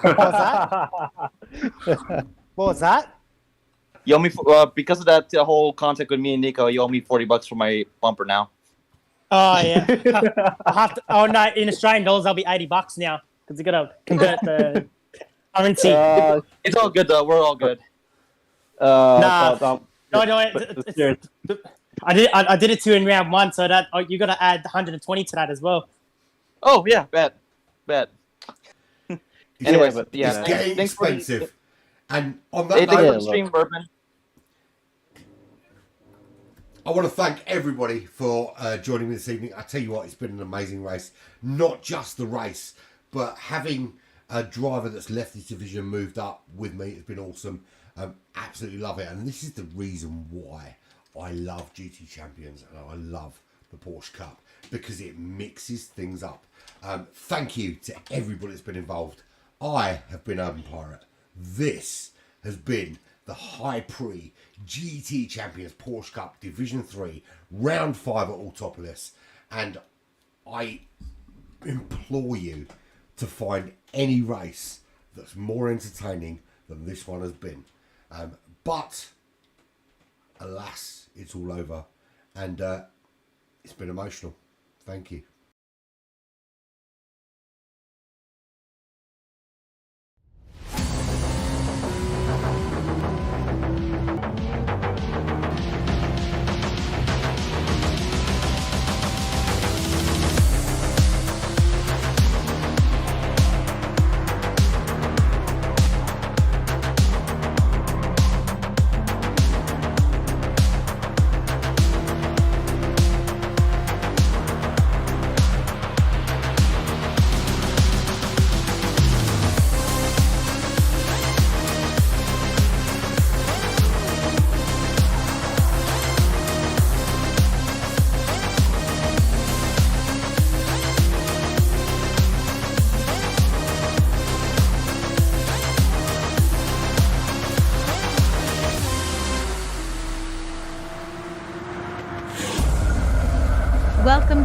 [SPEAKER 3] What was that? What was that?
[SPEAKER 6] You owe me because of that whole contact with me and Nico. You owe me $40 for my bumper now.
[SPEAKER 3] Oh yeah. I'll have to, oh no, in Australian dollars that'll be $80 now because you got to convert the currency.
[SPEAKER 6] It's all good though. We're all good.
[SPEAKER 3] No. I did it 2 in round 1, so that you got to add 120 to that as well.
[SPEAKER 6] Oh yeah, bet. Anyway, but yeah,
[SPEAKER 2] it's getting
[SPEAKER 6] thanks
[SPEAKER 2] expensive. And on
[SPEAKER 6] Hey,
[SPEAKER 2] that
[SPEAKER 6] thanks for
[SPEAKER 2] note,
[SPEAKER 6] the stream, Bourbon.
[SPEAKER 2] I want to thank everybody for joining me this evening. I tell you what, it's been an amazing race. Not just the race, but having a driver that's left this division moved up with me has been awesome. Absolutely love it. And this is the reason why I love GT Champions and I love the Porsche Cup, because it mixes things up. Thank you to everybody that's been involved. I have been Urban Pirate. This has been the HyPrix GT Champions Porsche Cup Division 3 Round 5 at Autopolis, and I implore you to find any race that's more entertaining than this one has been. But alas, it's all over, and it's been emotional. Thank you.
[SPEAKER 1] Welcome